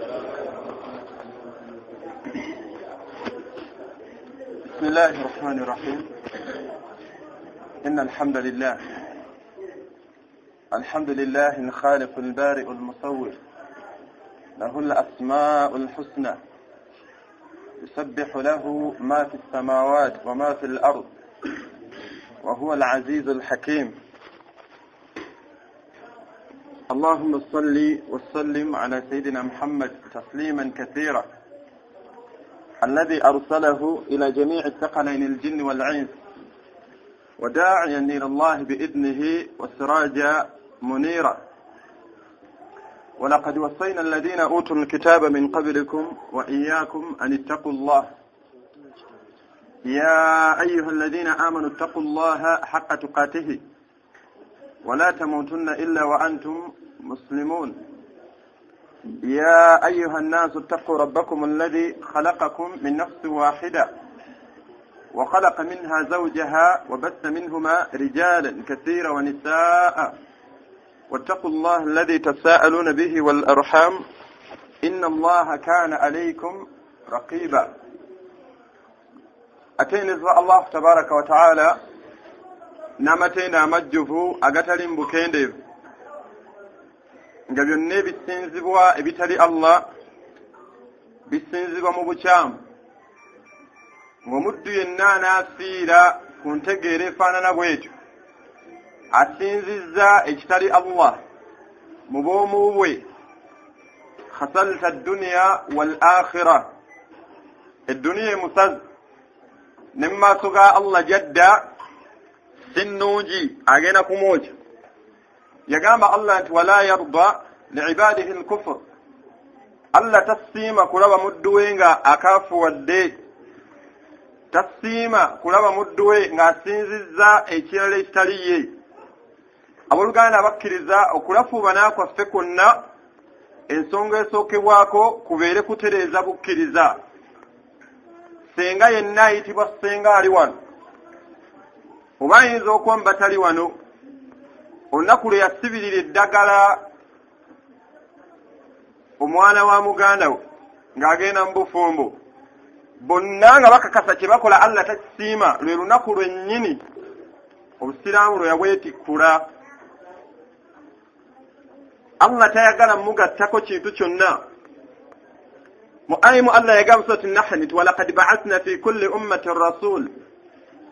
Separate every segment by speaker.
Speaker 1: بسم الله الرحمن الرحيم. إن الحمد لله الخالق البارئ المصور، له الأسماء الحسنى، يسبح له ما في السماوات وما في الأرض، وهو العزيز الحكيم. اللهم صل وسلم على سيدنا محمد تسليما كثيرا، الذي أرسله إلى جميع الثقلين الجن والإنس، وداعيا إلى الله بإذنه وسراجا منيرا. ولقد وصينا الذين أوتوا الكتاب من قبلكم وإياكم أن اتقوا الله، يا أيها الذين آمنوا اتقوا الله حق تقاته ولا تموتن إلا وأنتم مسلمون. يا أيها الناس اتقوا ربكم الذي خلقكم من نفس واحدة وخلق منها زوجها وبث منهما رجالا كثيرا ونساء، واتقوا الله الذي تساءلون به والأرحام، إن الله كان عليكم رقيبا. أتينا الله تبارك وتعالى نامتينا مجه أغتلين بكينديف nga byonna ebisinzibwa ebitali Allah bisinzibwa mu bukyamu, ng'omuddu yenna n'afiira ku ntegeera efaanana bw'etyo, asinzizza ekitali Allah mu bw'omu bwe. khasalta ad-dunya wal akhirah, edduniya emusazi ne mu maaso ga Allah jadda si nnungi, agenda kumwokya. yagamba Allah nti wala yarda liibadihi al-kufr, Allah tasiima kulaba muddu we nga akaafuwadde, tasiima kulaba muddu we ng'asinzizza ekirala ekitali ye. Abooluganda abakkiriza okulafuubana kwaffe kwonna, ensonga esookebwako kubeere kutereeza bukkiriza. Senga yenna ayitibwa senga ali wano, oba ayinza okuba batali wano. Olunaku lwe yasibirira eddagala omwana wa muganda we ng'agenda mu bufumbo, bonna nga bakakasa kye bakola Allah takisiima, lwe lunaku lwennyini obusiraamu lwe yabwetikkula. Allah tayagala mugattako kintu kyonna. mu ayimu Allah yagamba surati Nahl nti walaqad ba'athna fi kulli ummatin rasul,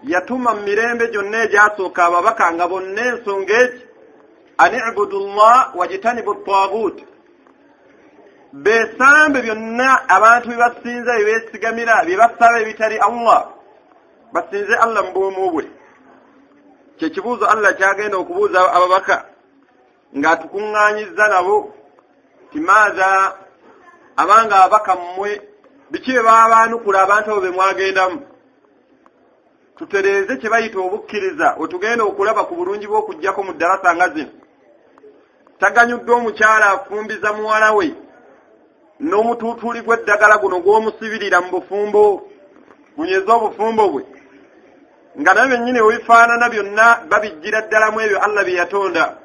Speaker 1: yatuma mu mirembe gyonna egyasooka ababaka nga bonna ensonga eki an i'budu Allah wajtanibu at-taghut, beesambe byonna abantu byebasinza byebeesigamira byebasaba ebitali Allah, basinze Allah mu bwomu bwe. Kyekibuuzo Allah kyagenda okubuuza ababaka ng'atukuŋŋaanyizza nabo timaaza, abanga ababaka mmwe biki bye baba baanukula abantu abo be mwagendamu. Tutereeze kye bayita obukkiriza, wetugenda okulaba ku bulungi bw'okuggyako mu ddarasa nga zino. Taganyuddwa omukyala afumbiza muwala we n'omutuutuuli gw'eddagala guno gw'omusibirira mu bufumbo, gunyeza obufumbo bwe, nga nabyo bennyini webifaanana byonna babijjira ddala mu ebyo Allah bye yatonda.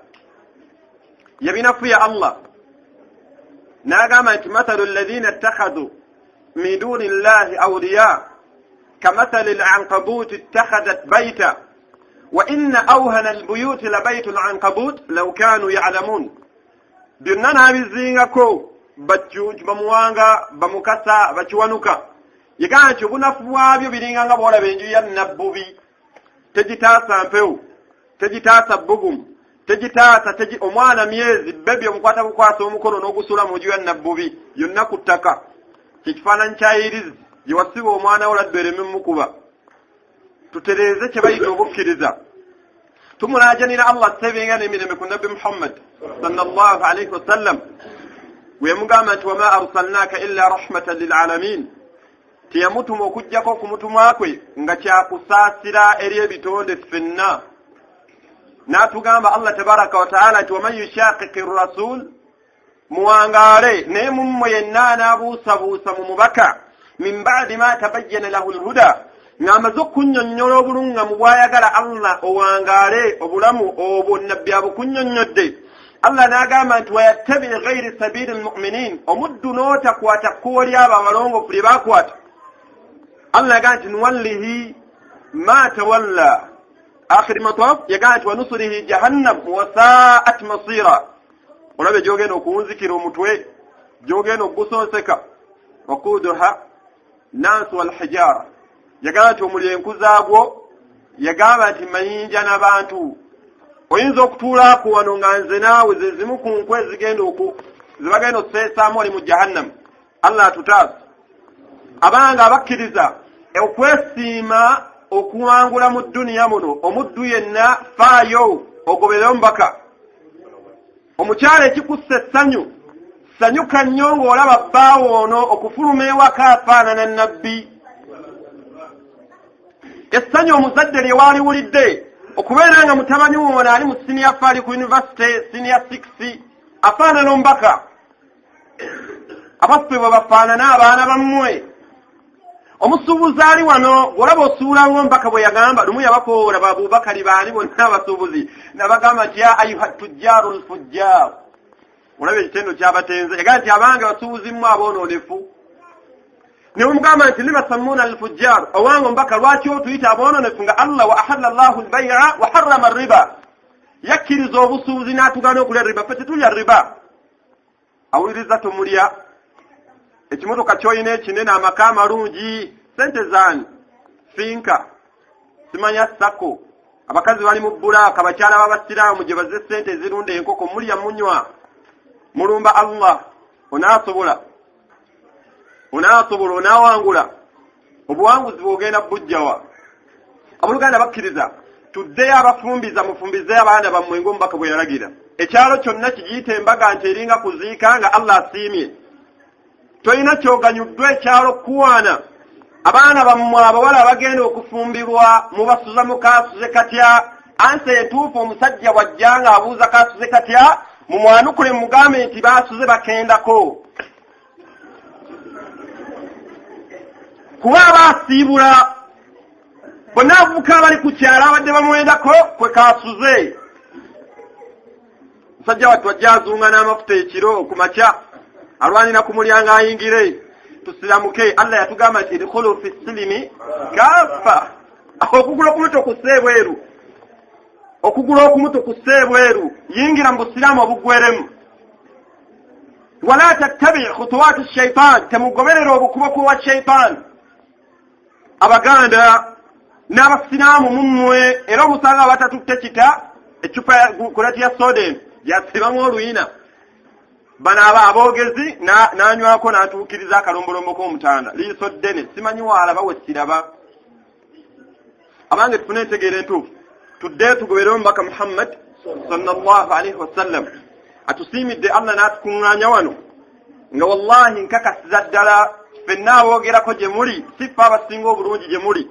Speaker 1: Yabinafuya Allah n'agamba nti mathalu alladhina ittakhadhu min duni llahi awliya كمثل العنكبوت اتخذت بيتا وإن أوهن البيوت لبيت العنكبوت لو كانوا يعلمون. byonna bizingako bamuwanga bamukasa bakiwanuka, yegamba nti obunafu bwabyo biringa nga bwolaba enju ya nabbubi, tegitaasa mpewo, tegitaasa bbugumu, tegitaasa omwana myezi bebbi omukwata bukwasa omukono n'ogusula mu nju ya nabbubi, yonna ku ttaka. Kyekifaananyi kyayirizi gye wasiba omwana wo laddu ereme mukuba. Tutereeze kye bayita obukkiriza. Tumulaajanira Allah sebenga n'emirembe ku Nabbi Muhammad sallallahu alayhi wa sallam, we yamugamba nti wama arsalnaaka illa rahmatan lil alamin, tiyamutuma okuggyako okumutuma kwe nga kyakusaasira eri ebitonde ffenna. N'atugamba Allah tabaraka wa ta'ala nti waman yushaqiqi rasul, muwangaale naye mummwe yenna anaabuusabuusa mu mubaka min ba'di ma tabayyana lahu al-huda, ng'amaze okunnyonnyola obulungamu bw'ayagala Allah owangaale obulamu obwo nabbi abukunnyonnyodde, Allah n'agamba nti wayattabi ghayri sabili almu'minin omuddu n'otakwata kkubo ly'abo abalongoofu lye baakwata. Allah yagamba nti nuwallihi ma tawalla akhiri mataf yagamba nti wanusurihi jahannam wa sa'at masira. Olabe gy'ogenda okuwunzikira omutwe gy'ogenda okugusonseka waquduha naasu walhijara. Yagamba nti omulyenku zaagwo yagamba nti mayinja n'abantu. Oyinza okutuulako wano nga nze naawe ze zimu ku nkwe zibagenda okuseesaamu oli mu jahannam. Allah atutaasa abanga abakkiriza okwesiima okuwangula mu dduniya muno. Omuddu yenna faayo ogobere omubaka. Omukyala ekikussa essanyu sanyuka nnyo ng'olaba bbaawo ono okufuluma ewaka afaanana nnabbi. Essanyu omuzadde lye waaliwulidde okubeera nga mutabani wono ali mu senior fali ku university senior 6 afaanana omubaka. Abaffe bwe bafaanana abaana bammwe. Omusuubuzi ali wano olaba osuula ng'omubaka bwe yagamba lumu yabakoola Abubakari baani bonna abasuubuzi nabagamba nti ya ayuha tujjaaru lfujjaaru. Olaba ekitendo ky'abatenze yagamba nti abange basuubuzi mmwe aboononefu. Ne mugamba nti lima sammuuna alfujjaaru owange omubaka lwaki otuyita aboononefu nga Allah wa ahalla Allahu albay'a wa harrama arriba. Yakkiriza obusuubuzi n'atugaana okulya riba. Ffe tetulya riba. Awuliriza tomulya ekimotoka ky'olina ekinene amaka amalungi sente zaani finka simanya sako abakazi bali mu bbulaaka abakyala b'abasiraamu gye bazze sente ezirunda enkoko mulya munywa mulumba Allah. Onaasobola onaawangula obuwanguzi bw'ogenda bujjawa. Abooluganda bakkiriza tuddeyo abafumbiza mufumbizeyo abaana bammwe ng'omubaka bwe yalagira. Ekyalo kyonna kigiyita embaga nti eringa kuziika nga Allah asiimye. Toyina kyoganyuddwa ekyalo kuwaana. Abaana bammwe abawala abagenda okufumbirwa mubasuza mukaasuze katya. Ansi entuufu omusajja bw'ajja nga abuuza kaasuze katya mumwanukule mugambe nti baasuze bakendako. Kuba abaasiibula bonna abavubuka abali ku kyalo abadde bamwendako kwe kaasuze. Musajja wattu ajja azunga n'amafuta ekiro ku makya alwanira ku mulyango ayingire tusilamuke. Allah yatugamba nti idkhulu fi silimi kaffa. Okugula okumuto kuseebweru yingira mu busiraamu obugweremu. Wala tattabi khutuwaati shaitan temugoberera obukubo wa shaitan. Abaganda n'abasiraamu mummwe era omusanga batatutte kita ecupa ya kulati ya soda yasibamu oluyina. Bano aboogezi n'anywako n'atuukiriza akalombolombo k'omutanda liiso ddene simanyi waalaba we siraba. Abange tufune entegeera entuufu tudde tugobere omubaka Muhammad sallallahu alaihi wasallam atusiimidde Allah n'atukuŋŋaanya wano nga wallahi nkakasiza ddala ffenna aboogerako gye muli siffe abasinga obulungi gye muli.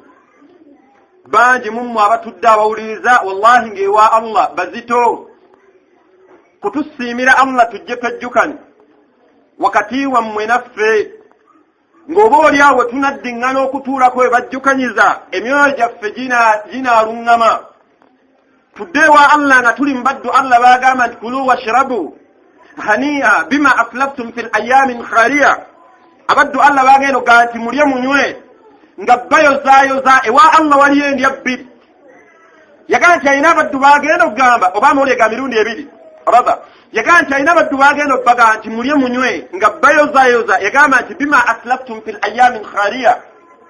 Speaker 1: Bangi mummwe abatudde abawuliriza wallahi ng'ewa Allah bazito kutusiimira Allah tujje twejjukane wakati wammwe naffe ng'oba oliawo tunaddiŋŋana okutuulako we bajjukanyiza emyoyo gyaffe ginaaluŋŋama. Tudde ewa Allah nga tuli mbaddu Allah baagamba nti kulu washrabu hani'a bima aslaftum fil ayyamin khaliya. Abaddu Allah baagenda ogaa nti mulye munywe nga bayozaayoza ewa Allah waliyo endya bbiri. Yagamba nti alina abaddu baagenda okugamba oba mulega mirundi ebiri raba. Yagamba nti alina abaddu baagenda okubaga nti mulye munywe nga bayozaayoza. Yagamba nti bima aslaftum fil ayyamin khaliya.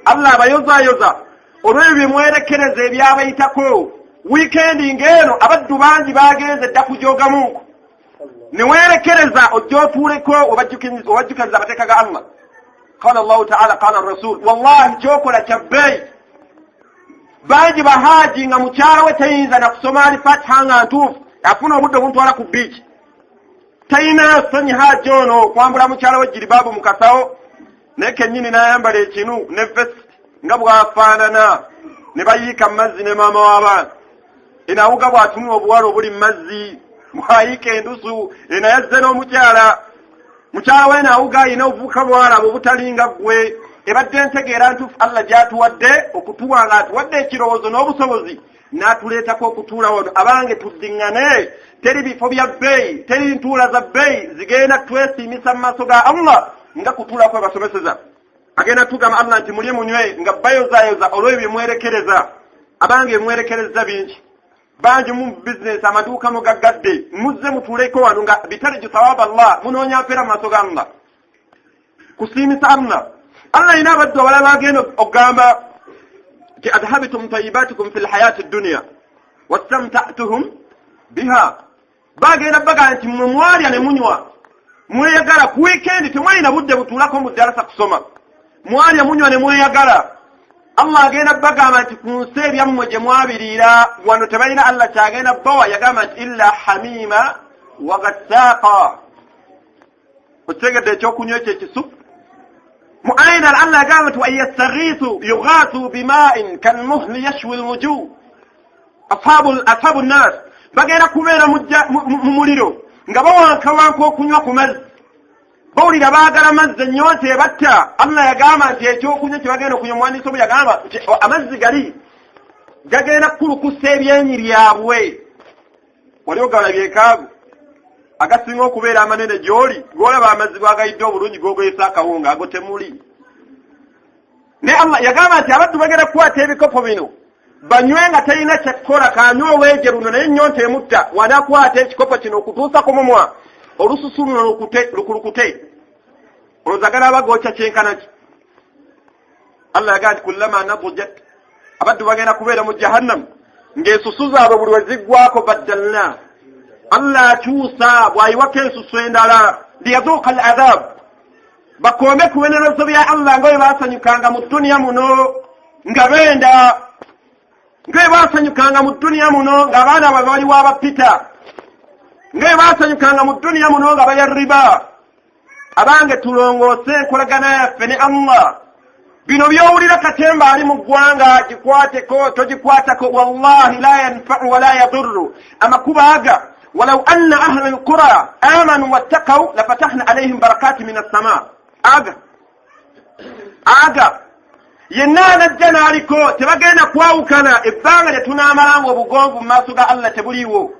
Speaker 1: Allah abayozaayoza olw'ebyo bye mwerekereza ebyabayitako. Weekendi ng'eno abaddu bangi baagenze dda kujoogamuko ne weerekereza ojja otuuleko obajjukiriza amateeka ga Allah. Qala Allahu ta'ala qala rasul. Wallahi kyokola kya bbeeyi. Bangi bahaaji nga mukyala we tayinza na kusoma Al-Fatiha nga ntuufu afuna obudde obumutwala ku biiki. Tayina sonyi haaji ono kwambula mukyala we jiribaabu mu kasawo naye kennyini n'ayambala ekinu ne vesti nga bw'afaanana ne bayiika mu mazzi ne maama w'abaana. Enawuga bw'atunula obuwala obuli mu mazzi bwayiika endusu enayazze n'omukyala. Mukyala we naawuga alina obuvuka bwala obutalinga ggwe. Ebadde ntegeera ntuufu Allah gy'atuwadde okutuwa nga atuwadde ekirowoozo n'obusobozi n'atuleetako okutuula wano abange tuddiŋŋane teri bifo bya bbeeyi teri ntuula za bbeeyi zigenda twesiimisa mu maaso ga Allah nga kutuula kwe basomeseza agenda tugamba Allah nti mulye munywe nga bayozayoza olw'ebyo bye mwerekereza abange mwerekereza bingi bangi mu bizinesi amaduuka mugaggadde muzze mutuuleko wano nga bitariju sawaba Allah munoonya mpeera mu maaso ga Allah kusiimisa Allah ina abaddu abalala agenda okugamba nti adhabitum tayyibatikum fil hayati dunya wastamta'tuhum biha bagenda baga nti mmwe mwalya ne munywa mweyagala ku weekend temwalina budde butuulako mu ddalasa kusoma mwalya munywa ne mweyagala Allah agenda bagamba nti ku nsi ebyammwe gye mwabiriira wano tebalina Allah kyagenda bawa yagamba nti illa hamima wa gassaaqa otegedde ekyokunywa ekyo ekisu mu ayina Allah agamba nti wain yastaghiithu yughaathu bima'in kalmuhli yashwi alwujuh ashabu nnaas bagenda kubeera mu muliro nga bawankawanka okunywa ku mazzi bawulira baagala amazzi ennyonta ebatta Allah yagamba nti ekyokunywa kye bagenda okunywa muwandiisi omu yagamba nti amazzi gali gagenda kukulukusa ebyenyi byabwe wali ogalabyekaago agasinga okubeera amanene gy'oli gw'olaba amazzi gwagayidde obulungi g'ogeesa akawunga ago temuli ne Allah yagamba nti abaddu bagenda kukwata ebikopo bino banywe nga talina kyekkola kanywa oweege luno naye ennyonta emutta wanakwata ekikopo kino okutuusa ku mumwa olususu luno lukulukute olwozagala abagokya kyenkanaki Allah yagamba nti kullama nadujat abaddu bagenda kubeera mu jahannam ng'ensusu zaabwe buli weziggwako baddalna Allah akyusa bw'ayiwako ensusu endala liyazuuqa al-adhab bakoome ku binerezo bya Allah nga bwe baasanyukanga mu dduniya muno nga benda nga bwe baasanyukanga mu dduniya muno ng'abaana bwe baliwo abapita nga bwe baasanyukanga mu dduniya muno nga balya riba abange tulongoose enkolagana yaffe ne Allah bino byowulira katemba ali mu ggwanga gikwateko togikwatako wallahi la yanfa'u wa la yadurru amakuba aga ولو أن أهل القرى آمنوا واتقوا لفتحنا عليهم بركات من السماء aga yenna najjana aliko tebagenda kwawukana ebbanga lye tunaamalangu obugonvu mu maaso ga Allah tebuliiwo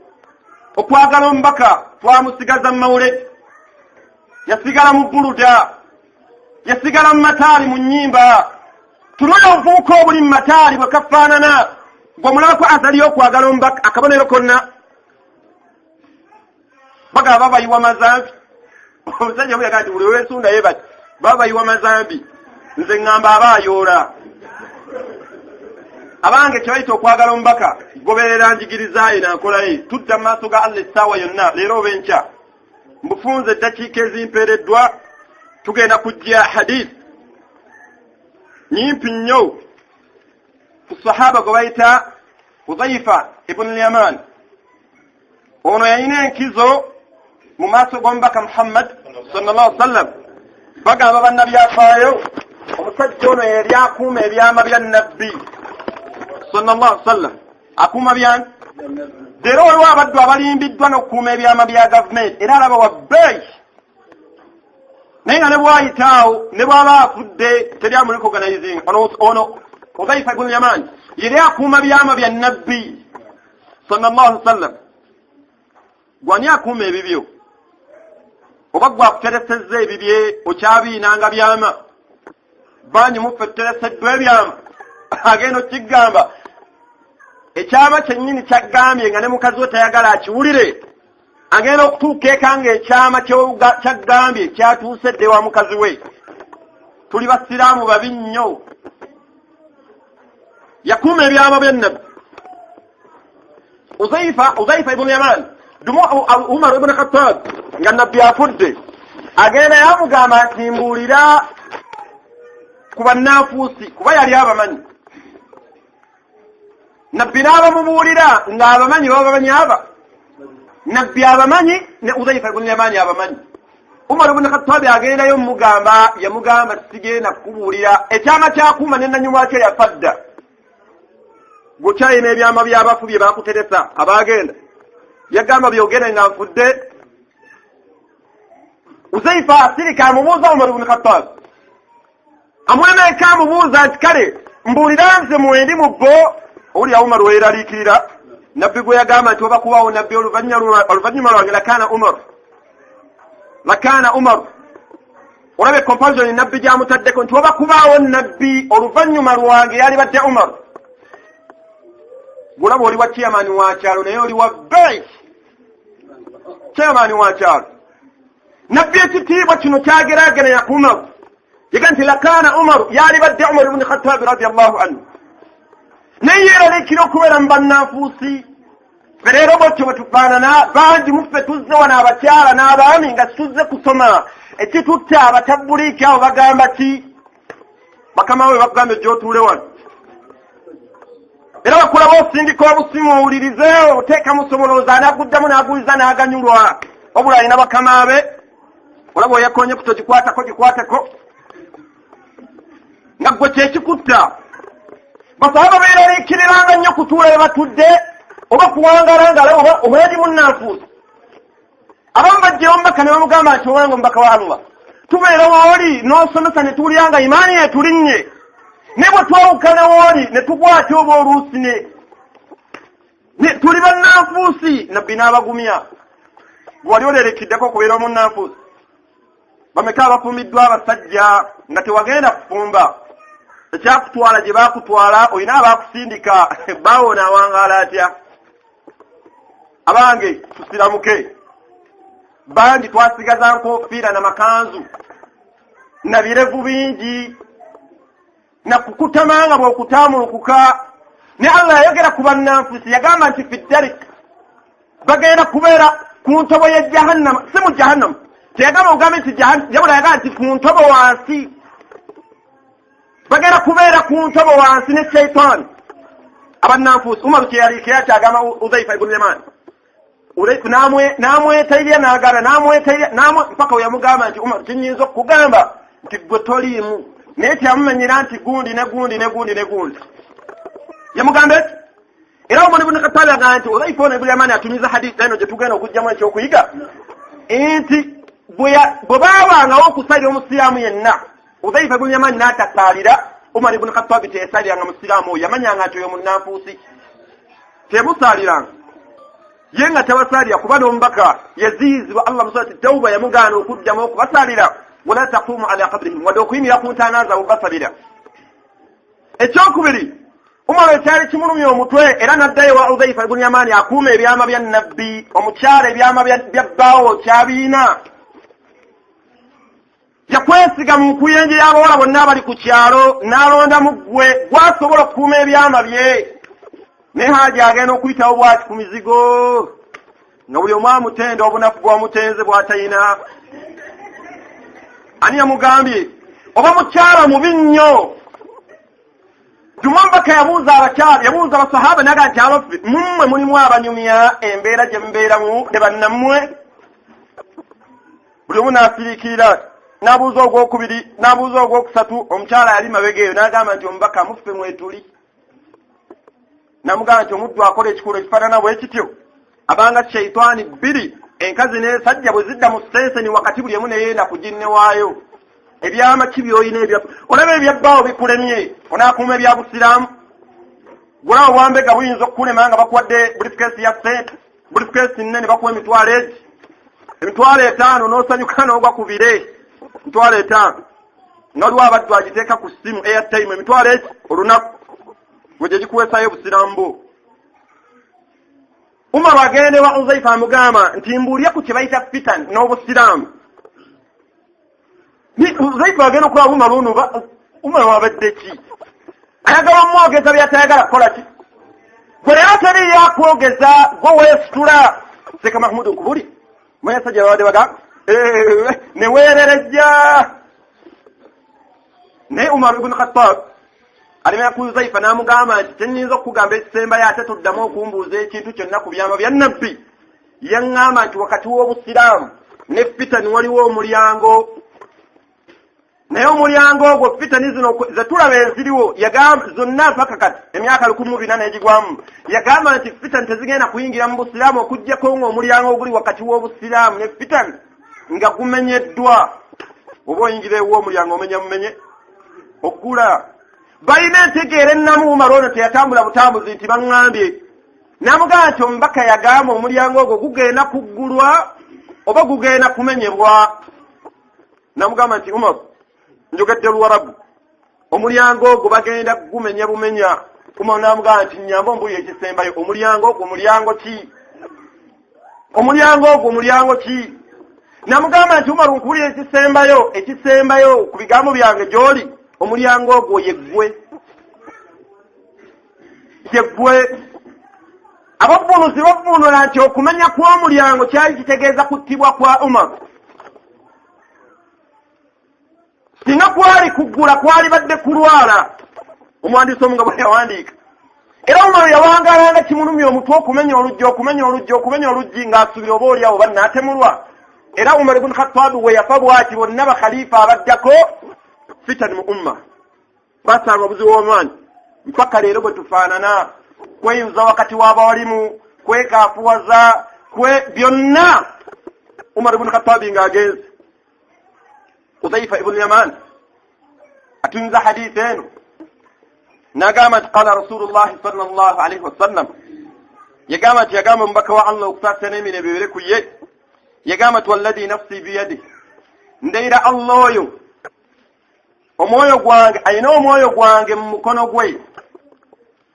Speaker 1: okwagala omubaka twamusigaza mu mawuledi yasigala mu buluda yasigala mu mataali mu nnyimba tulole obuvubuka obuli mu mataali bwe kafaanana gw'omulabako azaliyo okwagala omubaka akabonero konna bagaba babayiwa mazambi omusajja bwe yakati buli weesunda ye bati babayiwa mazambi nze ŋŋamba abaayoola abange kyebayita okwagala omubaka goberera njigirizaye nankolaye tutta mu maaso ga Allah essaawa yonna leero oba enkya mbufunze eddakiika ezimpeereddwa tugenda kujja hadisi nyimpi nnyo ku sahaba gwe bayita Hudhaifa ibn al-Yaman ono yalina enkizo mu maaso g'omubaka Muhammad sallallahu alaihi wasallam bagamba bannabbi afaayo omusajja ono yali akuuma ebyama bya nabbi sallallahu alaihi wasallam akuuma byange leero waliwo abaddu abalimbiddwa n'okukuuma ebyama bya gavumenti era alaba wabbeeyi naye nga ne bwayitaawo ne bw'aba afudde teri amurecognizing ono Hudhaifa ibn Yaman yali akuuma byama bya nabbi sallallahu alaihi wasallam gwani akuuma ebibyo oba gwakuteresezza ebibye okyabiinanga byama bangi muffe tutereseddwa ebyama agenda okigamba ekyama kyennyini kyaggambye nga ne mukazi we tayagala akiwulire agenda okutuuka eka nga ekyama kyaggambye kyatuuse dde wa mukazi we tuli basiraamu babi nnyo yakuuma ebyama byennabbi Hudhaifa ibn Yaman dumu Umar ibn Khattab nga nabbi afudde agenda yamugamba nti mbuulira ku bannanfuusi kuba yali abamanyi nabbi n'abamubuulira ng'abamanyi babamanyi aba nabbi abamanyi ne Hudhaifa ibn Yaman abamanyi Umar ibn Khattab agendayo yamugamba sigenda kukubuulira ekyama kyakuuma n'ennanyuma kye yafadda gukyayina ebyama by'abafu bye baakuteresa abaagenda yagamba byogere nga nfudde Hudhaifa asirika amubuuza Umar ibn Khattab amwemeka amubuuza nti kale mbuulira nze mwendi mu bbo oli Umar weeraliikirira nabbi gwe yagamba nti oba kubaawo nabbi oluvannyuma lwange lakaana Umar olabe comparison nabbi gyamutaddeko nti oba kubaawo nabbi oluvannyuma lwange yali badde Umar. Gulaba oli wa chairman wa kyalo naye oli wa bank chairman wa kyalo. Nabbi ekitiibwa kino kyageraageranya ku Umar yaga nti lakaana Umar yali badde Umar ibn Khattab radiyallahu anhu naye yeeraliikira okubeera mu bannanfuusi. Leero bwotyo bwe tufaanana bangi muffe tuzze wano abakyala n'abaami nga tuzze kusoma ekitutta abatabbuliiki abo bagamba ki bakama we bakugamba gy'otuule wano era bakulaba osindika obusimu owulirize oteeka mu somolooza anaguddamu n'aguliza n'aganyulwa wabula alina bakama be olaba oyakonye gikwateko nga gwe kyekikutta basaba beeraliikiriranga nnyo kutuula we batudde oba kuwangalangala oba yali munnanfuusi. Abamu bajjayo omubaka ne bamugamba nti owange omubaka wa Allah tubeera wooli n'osomesa ne tuwulyanga imaani yetulinnye ne bwe twawukana wooli ne tukwata oba oluusi ne tuli bannanfuusi nabbi n'abagumya. Wali olerekiddeko okubeera omunnanfuusi. Bameka abafumbiddwa abasajja nga tewagenda kufumba ekyakutwala gye baakutwala olina abaakusindika baawona awangaala atya. Abange tusiramuke bangi twasigaza nkofiira n'amakanzu na birevu bingi na kukutamanga bw'okutamulukuka ne Allah yayogera ku bannanfuusi yagamba nti fiddarik bagenda kubeera ku ntobo ya jahannama si mu jahannama teyagamba ogambe nti yabula yagamba nti ku ntobo wansi bagenda kubeera ku ntobo wansi ne shayitaani abannanfuusi. Umaru kyeyaliikira kyagamba Udhaifa ibn Yaman namwetayirya n'agala mpaka weyamugamba nti Umar kinyinza okugamba nti gwe toliimu naye tyamumenyera nti gundi ne gundi yamugamba eki. Era Umar ibn Khattab yagamba nti Udhaifa ibn Yaman atumiza hadisi eno gye tugenda okugyamu ekyokuyiga nti bwe baabangawo okusalira omusiraamu yenna Udhaifa ibn Yaman n'atasaalira Umar ibn Khattab teyasaliranga musiraamu oyo yamanyanga nti oyo munnanfuusi temusaaliranga ye nga tabasaalira kuba n'omubaka yaziizibwa Allah musurati Tawba yamugaana okuddamu okubasaalira wala taqumu ala qabrihim wadde okuyimira ku ntaana zaabwe basalira. Ekyokubiri Umar ekyali kimulumya omutwe era n'addayo wa Udhaifa ibn Yaman akuuma ebyama bya nabbi omukyala ebyama bya bbaawo kyabiina yakwesiga mu kuyenje y'abawala bonna abali ku kyalo n'alondamu ggwe gwasobola okukuuma ebyama bye naye haja agenda okuyitawo bwati ku mizigo nga buli omu amutenda obunafu bw'omutenze bw'atayina. Ani yamugambye oba mukyala mubi nnyo. Jumambaka yabuuza abasahaba naga nti abaffe mummwe mulimu abanyumya embeera gye mubeeramu ne bannammwe. Buli omu n'asiriikirira n'abuuza ogwokubiri n'abuuza ogwokusatu omukyala yali mabegeeyo n'agamba nti omubaka muffe mwetuli. Namugamba nti omuddu akola ekikolo ekifaanana bwe kityo abanga shayitaani bbiri enkazi n'esajja bwe zidda mu senseni wakati buli emu neyenda kuginne waayo. Ebyama kibyoyina olaba ebyabbaawo bikulemye onaakuuma ebya busiraamu gulawo obwambega buyinza okukulema nga bakuwadde briefcase ya sente briefcase nnene bakuwa emitwalo 5 n'osanyuka n'ogwa ku bire emitwalo 5 nga waliwo abaddu agiteeka ku ssimu airtime emitwalo eki olunaku gwe gye gikuweesayo obusiraamu bwo. Umar agende wa Udhaifa amugamba nti mbuulya ku kye bayita fitan n'obusiraamu. Udhaifa agenda okulaba Umar wabadde ki ayagala omwogeza byatayagala kukola ki gwe leero teri yakwogeza gwe weesitula Seka Mahmud nkubuli mwesajja babadde bagamba neweererejja naye Umar ibn Khattab alimenya ku Udhaifa n'amugamba nti tenyinza okugamba ekisembayo ate tuddamu okumbuuza ekintu kyonna ku byama bya nabbi. Yaŋŋamba nti wakati w'obusiraamu ne fitani waliwo omulyango naye omulyango ogwo fitani zino ze tulaba eziriwo yagamba zonna paka kati emyaka 14 n'egigwamu yagamba nti fitani tezigenda kuyingira mu busiraamu okuggyako ng'omulyango oguli wakati w'obusiraamu ne fitani nga gumenyeddwa. Oba oyingira ewo omulyango omenye okugula balina entegeera ennamu Umar ono teyatambula butambuzi nti baŋŋambye namugamba nti omubaka yagamba omulyango ogwo gugenda kuggulwa oba gugenda kumenyebwa. Namugamba nti Umar njogedde Luwarabu, omulyango ogwo bagenda gumenya bumenya. Umar namugamba nti nyamba ombuye ekisembayo, omulyango ogwo mulyango ki? Omulyango ogwo mulyango ki? Namugamba nti Umar nkuwulira ekisembayo ku bigambo byange gy'oli, omulyango ogwo yeggwe. Abavunuzi bavunula nti okumenya kw'omulyango kyali kitegeeza kuttibwa kwa Umar. Singa kwali kuggula kwali badde kulwala, omuwandiisi omu nga bwe yawandiika. Era Umar yawangalanga kimulumya omutwe okumenya oluggi ng'asubira oba oli awo bannaatemulwa. Era Umar ibn Khattab we yafa bw'ati bonna bakhalifa abaddako fitan mu umma basanga obuzibu bw'amaanyi mpaka leero bwe tufaanana, kweyuza wakati w'abawalimu, kwekaafuwaza, byonna Umar ibn Khattab ng'agenze. Hudhaifa ibn Yaman atunza hadithi eno n'agamba nti qala Rasulullah sallallahu alayhi wasallam, yagamba omubaka wa Allah okusaasira n'emirembe bibeere ku ye, yagamba nti walladhi nafsi biyadihi, ndayira Allah oyo omwoyo gwange ayina omwoyo gwange mu mukono gwe,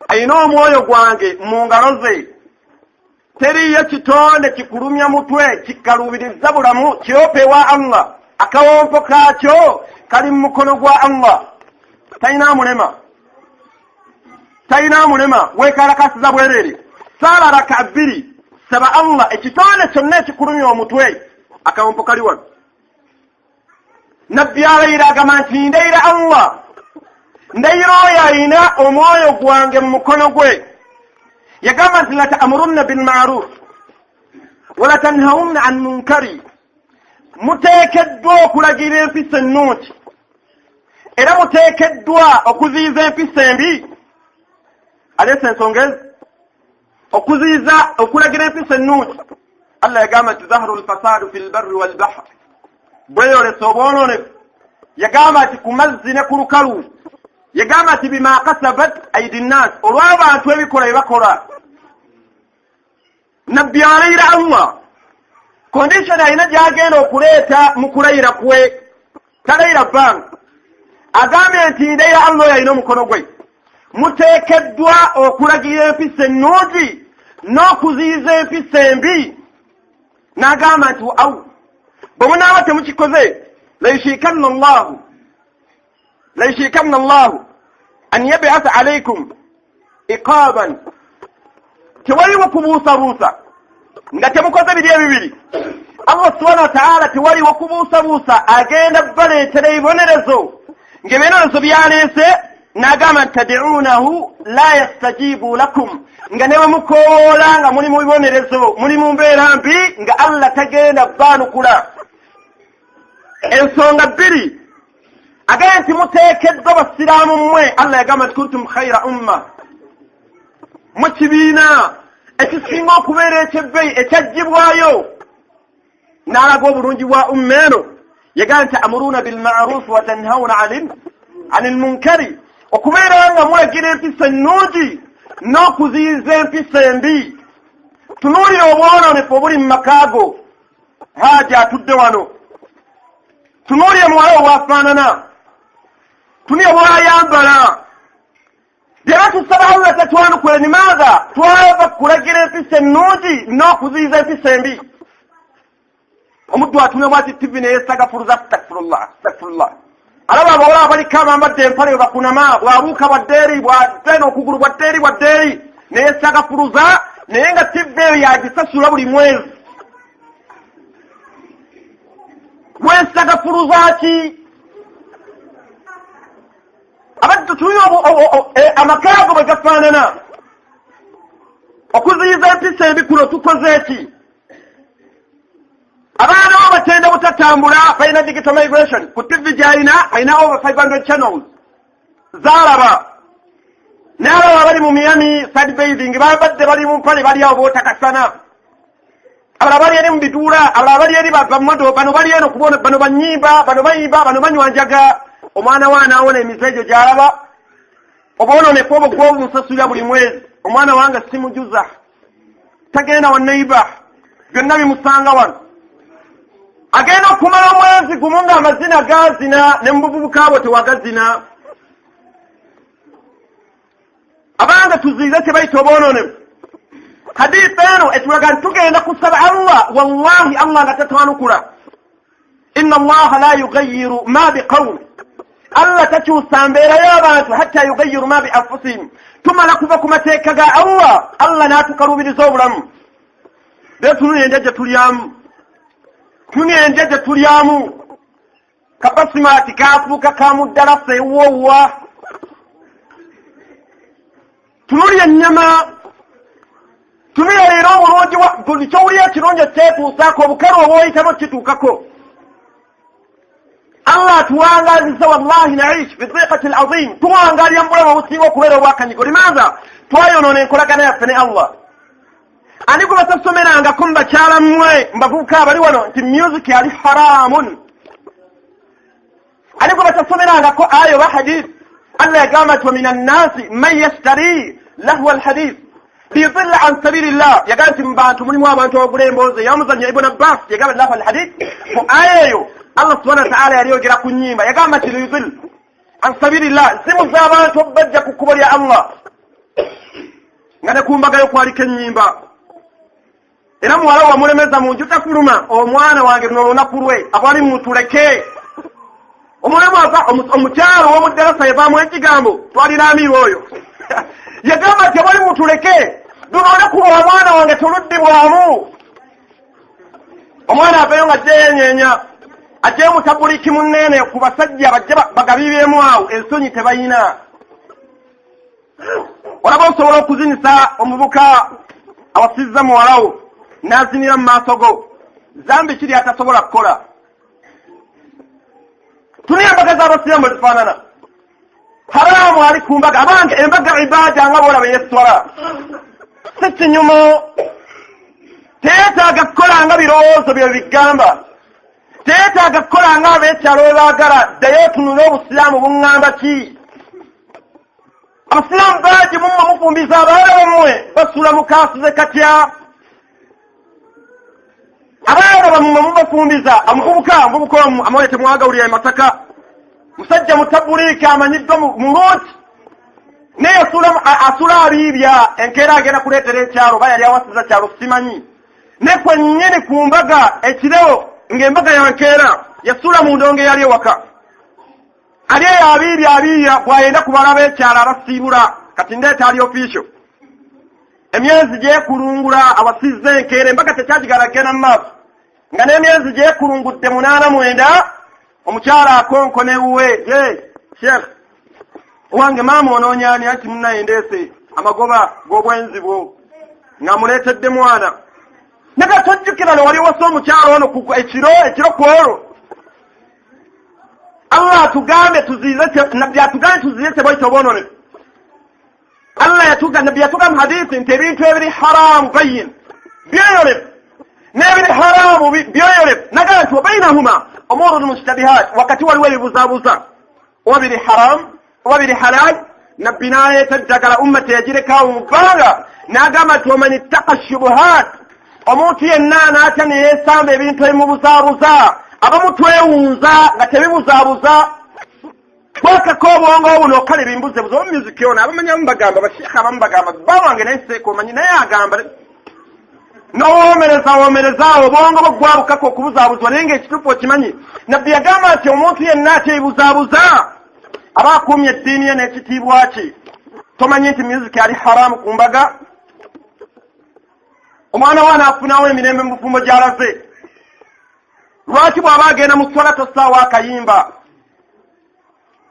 Speaker 1: ayina omwoyo gwange mu ngalo ze, teriyo kitonde kikulumya mutwe kikaluubiriza bulamu kyopewa Allah, akawompo kaakyo kali mu mukono gwa Allah. Talina mulema weekalakasiza bwerere, saala raka 2 saba Allah ekitonde kyonna ekikulumya omutwe, akawompo kali wano. Nabbi alayira agamba nti ndayira Allah, ndayira oyo ayina omwoyo gwange mu mukono gwe. Yagamba nti lata'murunna bilma'ruf wala tanhawunna an munkari, muteekeddwa okulagira empisa ennungi era muteekeddwa okuziyiza empisa embi. Aleesa ensonga ezi okuziyiza okulagira empisa ennungi. Allah yagamba nti zahru lfasadu fi lbarri walbahr, bweyolesa obwononefu. Yagamba nti ku mazzi ne ku lukalu. Yagamba nti bima kasabat aidi nnas, olw'abantu ebikola bye bakola. Nabbi alayira Allah, condition ayina gy'agenda okuleeta mu kulayira kwe, talayira bbanga. Agambye nti ndayira Allah oyo ayina omukono gwe, muteekeddwa okulagira empisa ennungi n'okuziyiza empisa embi. N'agamba nti awu bwe munaaba temukikoze layushikanna Allahu an yab'atha alaykum iqaban, tewaliwo kubuusabuusa nga temukoze biri ebibiri. Allah subhanahu wa ta'ala tewaliwo kubuusabuusa, agenda baleetera ebibonerezo ng'ebibonerezo byaleese. N'agamba nti tad'uunahu la yastajibu lakum, nga ne bamukoola nga muli mu bibonerezo, muli mu mbeera mbi, nga Allah tagenda baanukula. Ensonga 2 agamba nti muteekeddwa basiraamu mmwe. Allah yagamba nti kuntum khayra umma, mu kibiina ekisinga okubeera ekyebbeeyi ekyaggyibwayo. N'alaga obulungi bwa umma eno. Yagamba nti amuruuna bilma'ruufi wa tanhawna anil munkari, okubeera nga mulagira empisa ennungi n'okuziyiza empisa embi. Tunuulira obwononefu obuli mu makaago, Haaja atudde wano. Tunuulire muwala obwafaanana, tunuulire bw'ayambala. Byaba tusaba Allah tatwanukule nimaaga twava kulagira empisa ennungi n'okuziyiza empisa embi. Omuddu atumye bw'ati TV ne yeesagafuruza astaghfirullah. Alaba abawala abaliko abambadde empale bakunama, bw'abuuka bwaddeeri bw'atena okugulu bwaddeeri ne yeesagafuruza, naye nga TV eyo yagisasula buli mwezi. Weesagafuruza ki? Abaddu tuyo amakaago bwe gafaanana. Okuziyiza empisa embi kuno tukoze ki? Abaana bo batenda butatambula, balina digital migration. Ku TV gy'alina alina over 500 channels. Zaalaba. N'abalala bali mu Miami sunbathing, babadde bali mu mpale bali awo bootakasana. Abalala bali eri mu bituula, abalala bali eri bammoto, bano bali eno kubona, bano banyimba, bano bayimba, bano banywa njaga. Omwana waana awona emizejo gy'alaba obwononefu obwo gw'obusasulira buli mwezi. Omwana wange simujuza, tagenda wa neighbor, byonna bimusanga wano. Agenda okumala omwezi gumu ng'amazina gazina ne mu buvubuka abo tewagazina. Abange tuziize kye bayita obwononefu. Hadiisi eno etulaga nti tugenda kusaba Allah, wallahi Allah nga tatwanukula. Inna Allaha la yughayyiru ma biqawmin, Allah takyusa mbeera y'abantu hatta yughayyiru ma bi anfusihim. Tumala kuva ku mateeka ga Allah, Allah n'atukaluubiriza obulamu. Be tunula endya gye tulyamu, tunula endya gye tulyamu, kapasimaati kaafuuka ka muddala ewoowa, tunulya ennyama, tunulya leero obulungi buli kyowulya ekirungi ekyetuusaako, obukalu obwoyitamo kituukako. Allah tuwangaaliza wallahi naishi fi dhiqati al-azim, tuwangalira mu bulamu obusinga okubeera obwakanyigo. Limaza twayonoona enkolagana yaffe ne Allah. Ani gwe batasomerangako mu bakyala mmwe mbavubuka abali wano nti music yali haramun? Ani gwe batasomerangako aya oba hadith? Allah yagamba nti wa mina nnasi man yashtari lahwa alhadith liyudilla an sabilillah. Yagamba nti mu bantu mulimu abantu abagula emboozi. Yamuzanya Ibn Abbas yagamba lahwa alhadith mu aya eyo Allah subhanahu wa ta'ala yaliyogera ku nnyimba, yagamba nti liyudilla an sabilillah, zimu z'abantu bajja ku kkubo lya Allah. Nga ne ku mbaga yo kwaliko ennyimba. Era muwala wamulemeza mu nju tafuluma, omwana wange luno olunaku lwe abali mutuleke. Omulamu ava omukyalo w'omuddarasa yavaamu ekigambo twalina amiru oyo yagamba nti abali mutuleke luno olunaku lwa mwana wange tuluddibwamu. Omwana aveyo nga jeyenyeenya ajje mutabuliki munene ku basajja bajje bagabibyemu awo, ensonyi tebayina. Olaba osobola okuzinisa omubuka awasizza muwalawo n'azinira mu maaso go, zambi kiri atasobola kukola. Tuniya embaga z'abasiraamu bwe zifaanana. Haramu ali ku mbaga. Abange embaga ibaada nga bw'olaba yeeswala si kinyumo. Teetaaga kukola nga birowoozo bye bigamba, teetaaga kukola nga abeekyalo bwe baagala. Ddayo otunule obusiraamu buŋŋamba ki? Abasiraamu bangi mumwe mufumbiza abaana bammwe basula mu kaasuze katya. Abaana bammwe mubafumbiza. Omuvubuka omu amawulire temwagawulira e Masaka, musajja mutabuliiki amanyiddwa mu Luuti, naye asula abiibya. Enkeera agenda kuleetera ekyalo, oba yali awasiza kyalo simanyi. Ne kwennyini ku mbaga ekireo ng'embaga ya nkeera yasula mu ndongo eyali ewaka. Ali eyo abiibya bw'ayenda kubalaba ekyalo abasiibula. Kati ndeeta ali ofiisho, emyezi gyekulungula awasizza enkeera, embaga tekyagigala kugenda mu maaso. Nga n'emyezi gyekulungudde 89, omukyala akonkone wuwe, Sheikh owange maama onoonyaani anti munnaye ndeese amagoba g'obwenzi bwo ng'amuleetedde mwana. Naga tojjukira ne wali wasa omukyala ono ekiro kwolwo. Allah atugambe tuziize, nabbi atugambe tuziize tebwayita obwononefu. Nabbi yatugamba hadiisi nti ebintu ebiri haramu bayin byeyolefu n'ebiri haramu byeyolefu. Nagamba nti wabainahuma umuru mushtabihat, wakati waliwo ebibuzaabuza oba biri haramu oba biri halal. Nabbi n'aleeta eddagala ummati yagirekawo mu bbanga n'agamba nti waman ittaqa shubuhat, omuntu yenna n'atya ne yeesamba ebintu ebimubuzaabuza. Abamu twewunza nga tebibuzaabuza. Twakako obwongo buno kale bimbuzebuza. Oba music ono abamanyamu bagamba, basheekha abamu bagamba bawange naye seeko omanyi, naye agamba n'owoomerezaawo obwongo bwo gwabukako okubuzaabuzwa, naye ng'ekituufu okimanyi. Nabbi yagamba nti omuntu yenna atya ebibuzaabuza aba akuumye eddiini ye n'ekitiibwa ki. Tomanyi nti music ali haramu ku mbaga. Omwana waana afunawo emirembe mu bufumbo gy'alaze. Lwaki bw'aba agenda mu swala tossaawo akayimba?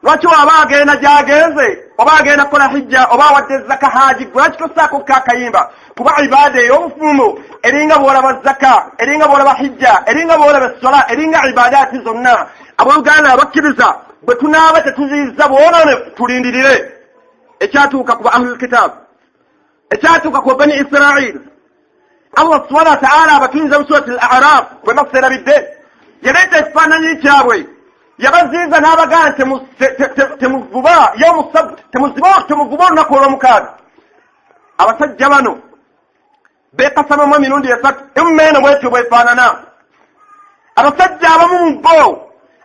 Speaker 1: Lwaki bw'aba agenda gy'agenze oba agenda kukola hijja oba awadde zaka haji, lwaki tossaako akayimba? Kuba ibaada ey'obufumbo eringa bw'olaba zaka, eringa bw'olaba hijja, eringa bw'olaba swala, eringa ibaadaati zonna. Abooluganda abakkiriza bwe tunaaba tetuziizza bwononefu tulindirire ekyatuuka ku ahlul kitaab, ekyatuuka ku bani Israil. Allah subhanahu wa ta'ala abatunze mu surati al-A'raf bwe bakuserabidde yaleeta ekifaananyi kyabwe yabaziiza n'abagaa temuvuba yomusabt temuvuba olunaku olw'omukaaga. Abasajja bano beekasamamu emirundi esatu emma eno bwetyo bwefaanana. Abasajja abamu mu bo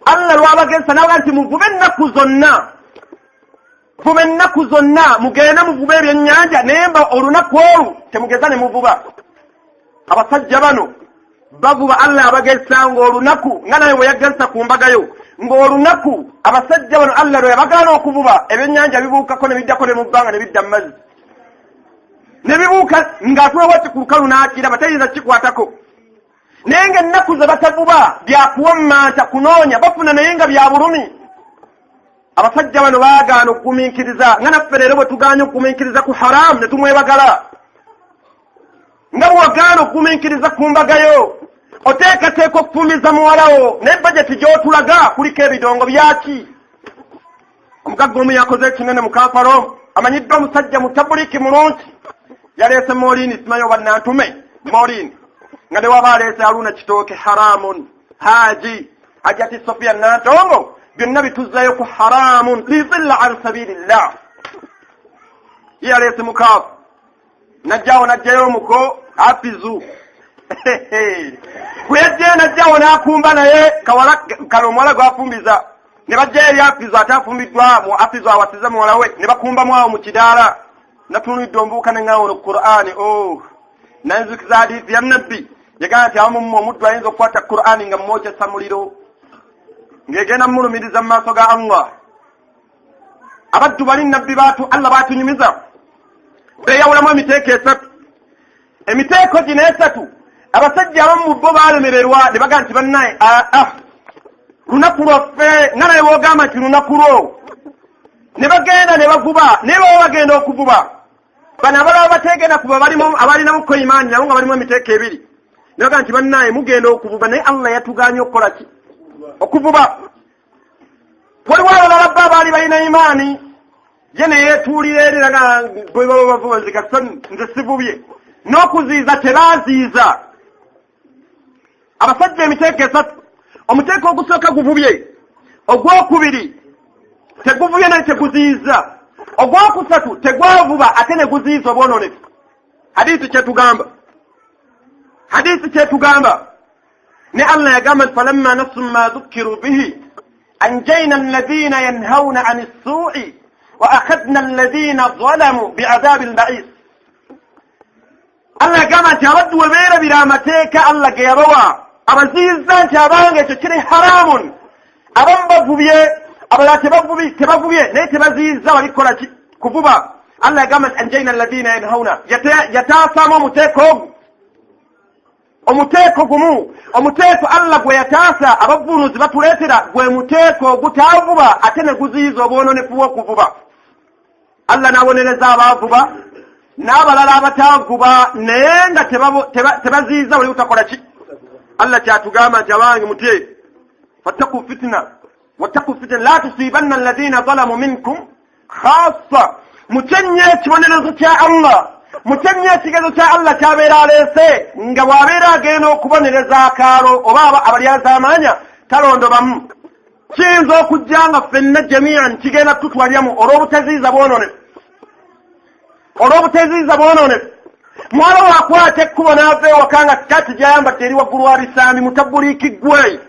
Speaker 1: Allah lwabagesa n'abagaa nti muvube ennaku zonna mugende muvuba ebyennyanja naye mba olunaku olwo temugeza ne muvuba. Abasajja bano bavuba Allah abagesa ng'olunaku nga naye bwe yagesa ku mbagayo ng'olunaku abasajja bano Allah lwe yabagaana okuvuba ebyennyanja bibuukako ne biddako ne mu bbanga ne bidda mu mazzi ne bibuuka ng'atwewati ku lukalu n'akiraba tayinza kikwatako. Naye ng'ennaku ze batavuba byakuwammanta kunoonya bafuna naye nga bya bulumi. Abasajja bano baagaana okugumiikiriza nga naffe leero bwe tugaanye okugumiikiriza ku haramu ne tumwebagala. Nga bw'ogaana okugumiikiriza ku mbagayo oteekateeka okufumiza muwalawo naye bajeti gy'otulaga kuliko ebidongo byaki. Omugagga omu yakoze ekinene mu Kampala amanyiddwa omusajja mu tabuliki mulungi yaleese moolini simanyi oba nantume moolini nga ne waba aleese aluna kitooke haramun haji ajati Sofiya Nantongo byonna bituzzayo ku haramun lizilla an sabilillah. Yaleese mukaafu najjayo muko afizu kuyajjayo najjawo n'akumba naye kawala kano omuwala gwafumbiza ne bajjayo eri afizu ate afumbiddwa mu afizu awasiza muwala we ne bakumbamu awo mu kidaala. Natunulidde ombuuka ne ŋŋawono Qur'ani nanzukiza hadiisi ya nabbi yagamba nti abamu mmwe omuddu ayinza okukwata Qur'ani nga mumwokyesa muliro ng'egenda mumulumiriza mu maaso ga Allah. Abaddu bali nabbi baatu Allah baatunyumiza beeyawulamu emiteeko esatu. Emiteeko gino esatu abasajja abamu mu bo baalemererwa ne bagamba nti bannaye lunaku lwaffe nga naye boogamba nti lunaku lwo ne bagenda ne bavuba naye baba bagenda okuvuba. Bano abalaba bateegenda kuba abalinamuko imaani nabo nga balimu emiteeko ebiri ne bagamba nti bannaye mugenda okuvuba naye Allah yatugaanye okukola ki? Okuvuba. Waliwo abalala bba abaali balina imaani ye ne yeetuulira eri naga bwe baba bavuba nzikasa nze sivubye n'okuziiza tebaaziiza. Abasajja emiteeko esatu. Omuteeko ogusooka guvubye, ogwokubiri teguvubye naye teguziiza, ogwokusatu tegwavuba ate ne guziiza obwononefu. Hadiisi kyetugamba ne Allah yagamba nti falamma nasu ma dhukkiru bihi anjayna alladhina yanhawna ani ssuu'i wa akhadna alladhina zalamu bi'adhabin ba'is. Allah yagamba nti abaddu we beerabira amateeka Allah ge yabawa abaziiza nti abange ekyo kiri haramun. Abamu bavubye abalala tebavubye naye tebaziiza balikola kuvuba. Allah yagamba nti anjayna alladhina yanhawna yataasaamu omuteeko gumu. Omuteeko Allah gwe yataasa abavunuzi batuleetera gwe muteeko ogutaavuba ate ne guziiza obwononefu bw'okuvuba. Allah n'abonereza abaavuba n'abalala abataavuba naye nga tebaziiza buli butakola ki. Allah kyatugamba nti abange mutye fattaku fitna la tusibanna alladhina zalamu minkum khassa. Mutenye ekibonerezo kya Allah, mutenye ekigezo kya Allah kyabeera aleese nga bw'abeera agenda okubonereza akaalo oba abalyazaamaanya talondobamu. Kiyinza okujja nga ffenna jamian kigenda tutwalyamu olw'obuteziiza bwononefu. Mwala wakwata ekkubo n'ava ewaka nga sikaati gy'ayambadde eri waggulu wa bisambi mutabuliikiggwe.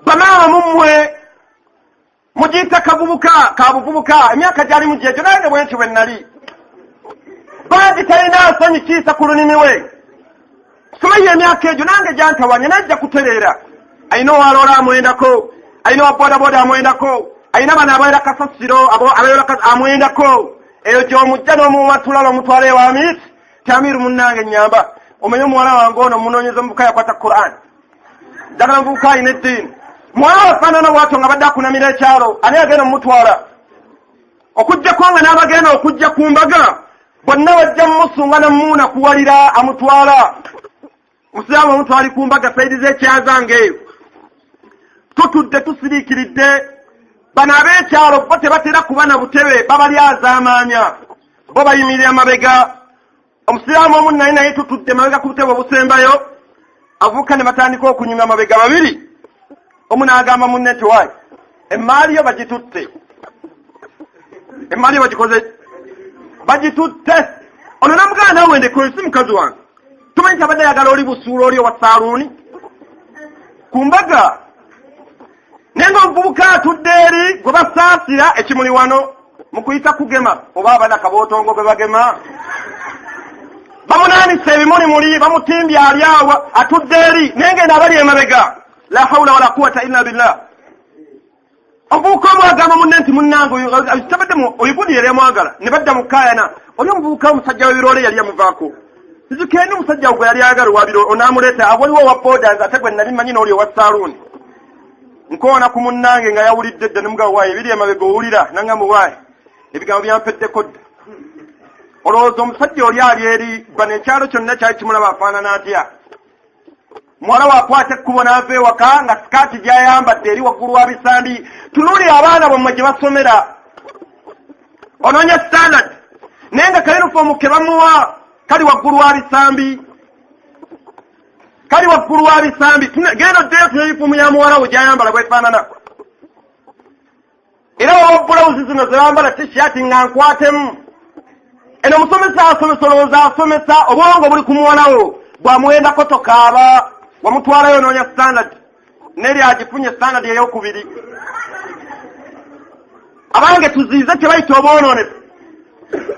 Speaker 1: Bamaama mummwe mugiyita kabuvubuka emyaka gyali mugyejo nange bwentyo bwe nali. Baadi talina nsonyi kiisa ku lunimi we. Simanyi emyaka egyo nange gyantawanya najja kutereera. Ayina owaloola amwendako, ayina wa bodaboda amwendako, ayina bano abaera kasasiro amwendako. Eyo gy'omujja n'omuwatula bamutwala ewa miiti Tamiru munnange nnyamba omenye omuwala wange ono munoonyeza omuvubuka yakwata Qur'an ddagala omuvubuka alina eddiini. Muwala wafaanana bw'atyo nga badde akunamira ekyalo ani agenda omutwala okujjako nga n'abagenda okujja ku mbaga bonna bajja mumusunga namuuna kuwalira amutwala. Musiraamu omutwali ku mbaga sayidi z'ekyazanga eyo tutudde tusiriikiridde. Bano ab'ekyalo bo tebatera kuba na butebe babalyazaamaanya bo bayimirira amabega. Omusiraamu omu naye tutudde mabega ku butebe obusembayo avuka ne batandika okunyumya amabega babiri. omunagamba munne tuwaye emmaali yo bagitutte emmaali yo bagikoze bagitutte ono namuganda nawe ndekole si mukazi wange tumanyi tabadde yagala oli busuula oli owa saaluuni ku mbaga naye ng'omuvubuka atudde eri gwe basaasira ekimuli wano mu kuyita kugema oba abana kabootongo gwe bagema bamunaanisa ebimulimuli bamutimbye ali awo atudde eri naye ngenda abali emabega la hawla wala quwata illa billah omuvubuka omwagamba munne nti munnange tabaddemu oyigudi yali amwagala ne badda mu kaayana oli omuvubuka omusajja w'ebirole yali amuvaako nzikendi omusajja gwe yali ayagala wabiro onaamuleeta abaliwo owa boda nze ate gwe nali manyi n'oli owa saaluuni nkoona ku munnange nga yawulidde dda nemugaa waaye ebiri emabega owulira nangamba waaye ebigambo byampeddeko dda olowooza omusajja oli ali eri bano ekyalo kyonna kyali kimulaba afaanana atya muwala waakwata ekkubo n'ava ewaka nga sikaati gy'ayambadde eri waggulu wa bisambi tunuuli abaana bommwe gye basomera onoonya standard naye nga kayunifoomu ke bamuwa kali waggulu wa bisambi kali waggulu wa bisambi genda oddeyo tuna yunifoomu ya muwala we gy'ayambala bwefaanana era wawa bulawuzi zino ze bambala tishaati nga nkwatemu eno omusomesa asomesa olowooza asomesa obwongo buli ku muwalawo bwamuwendako tokaaba wamutwalayo noonya standard neri agifunye standard ey'okubiri abange tuziize kye bayita obwononefu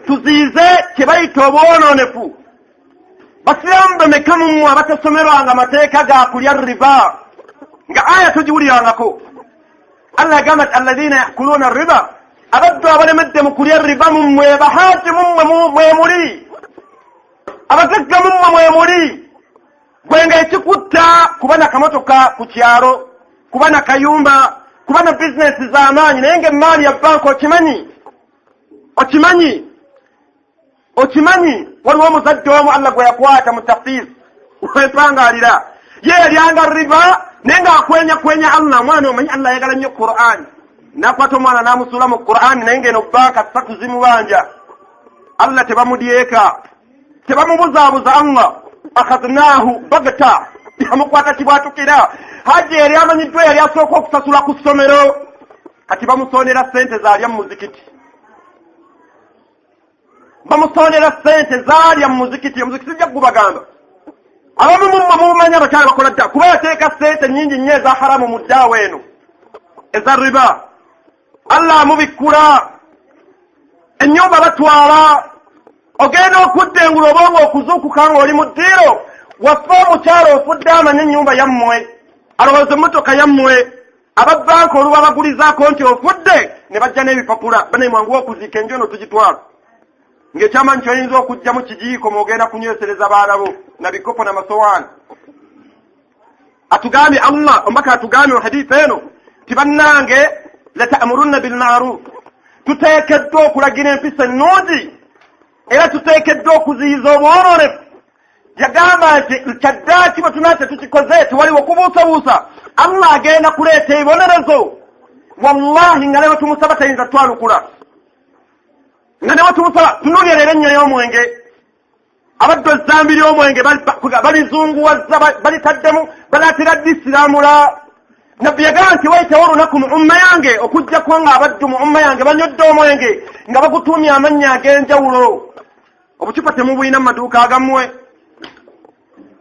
Speaker 1: tuziize kye bayita obwononefu basiraamu bameka mu mmwe abatasomerwanga amateeka ga kulya riba nga aya togiwulirangako Allah yagamba nti alladhina yakuluuna riba abaddu abalemedde mu kulya riba mu mmwe bahaati mu mmwe mwe muli abagagga mu mmwe mwe muli gwe nga ekikutta kuba na kamotoka ku kyalo kuba na kayumba kuba na bizinesi z'amaanyi naye nga emmaali ya banka okimanyi waliwo omuzadde omu Allah gwe yakwata mu tafiisi wempangaalira ye yalyanga riba naye ng'akwenyakwenya Allah omwana omanyi Allah ayagala nnyo Qur'an nakwata omwana n'amusuula mu Qur'an naye ng'eno banka 3 zimubanja Allah tebamudyeka tebamubuzaabuza Allah akhadnaahu bagta yamukwata kibwatukira haji yali amanyiddwa yali asooka okusasula ku ssomero kati bamusondera ssente zaalya mu muzikiti omuzikiti sijja kugubagamba abamu mumwe mumanya abakyala bakola dda kuba yateeka ssente nnyingi nnyo eza haramu mu ddaawo eno eza riba Allah amubikkula ennyumba batwala ogenda okuddengula obonga okuzuukuka ng'oli mu ddiiro waffe omukyalo ofudde amanya ennyumba yammwe alowooza emmotoka yammwe ababbanka oluba bagulizaako nti ofudde ne bajja n'ebipapula bane mwanguwa okuziika enjono tugitwala ng'ekyamanyi kyoyinza okugjamu kijiiko mwogenda kunywesereza baana bo na bikopo n'amasowaani atugambye Allah omubaka atugambye mu hadiisi eno tibannange lata'murunna bilma'ruf tuteekeddwa okulagira empisa ennungi era tuteekeddwa okuziyiza obwononefu yagamba nti kyaddaaki bwe tunaa tetukikoze tewaliwo kubuusabuusa Allah agenda kuleeta ebibonerezo wallahi nga ne bwe tumusaba tayinza twanukula nga ne bwe tumusaba tunuulira era ennyo y'omwenge abadde ezzambi ly'omwenge balizunguwazza balitaddemu balaatira ddisiramula nabbi yagamba nti wayitawo olunaku mu umma yange okuggyako nga abaddu mu umma yange banyodde omwenge nga bagutuumye amannya ag'enjawulo obucupa temubulina mu maduuka agammwe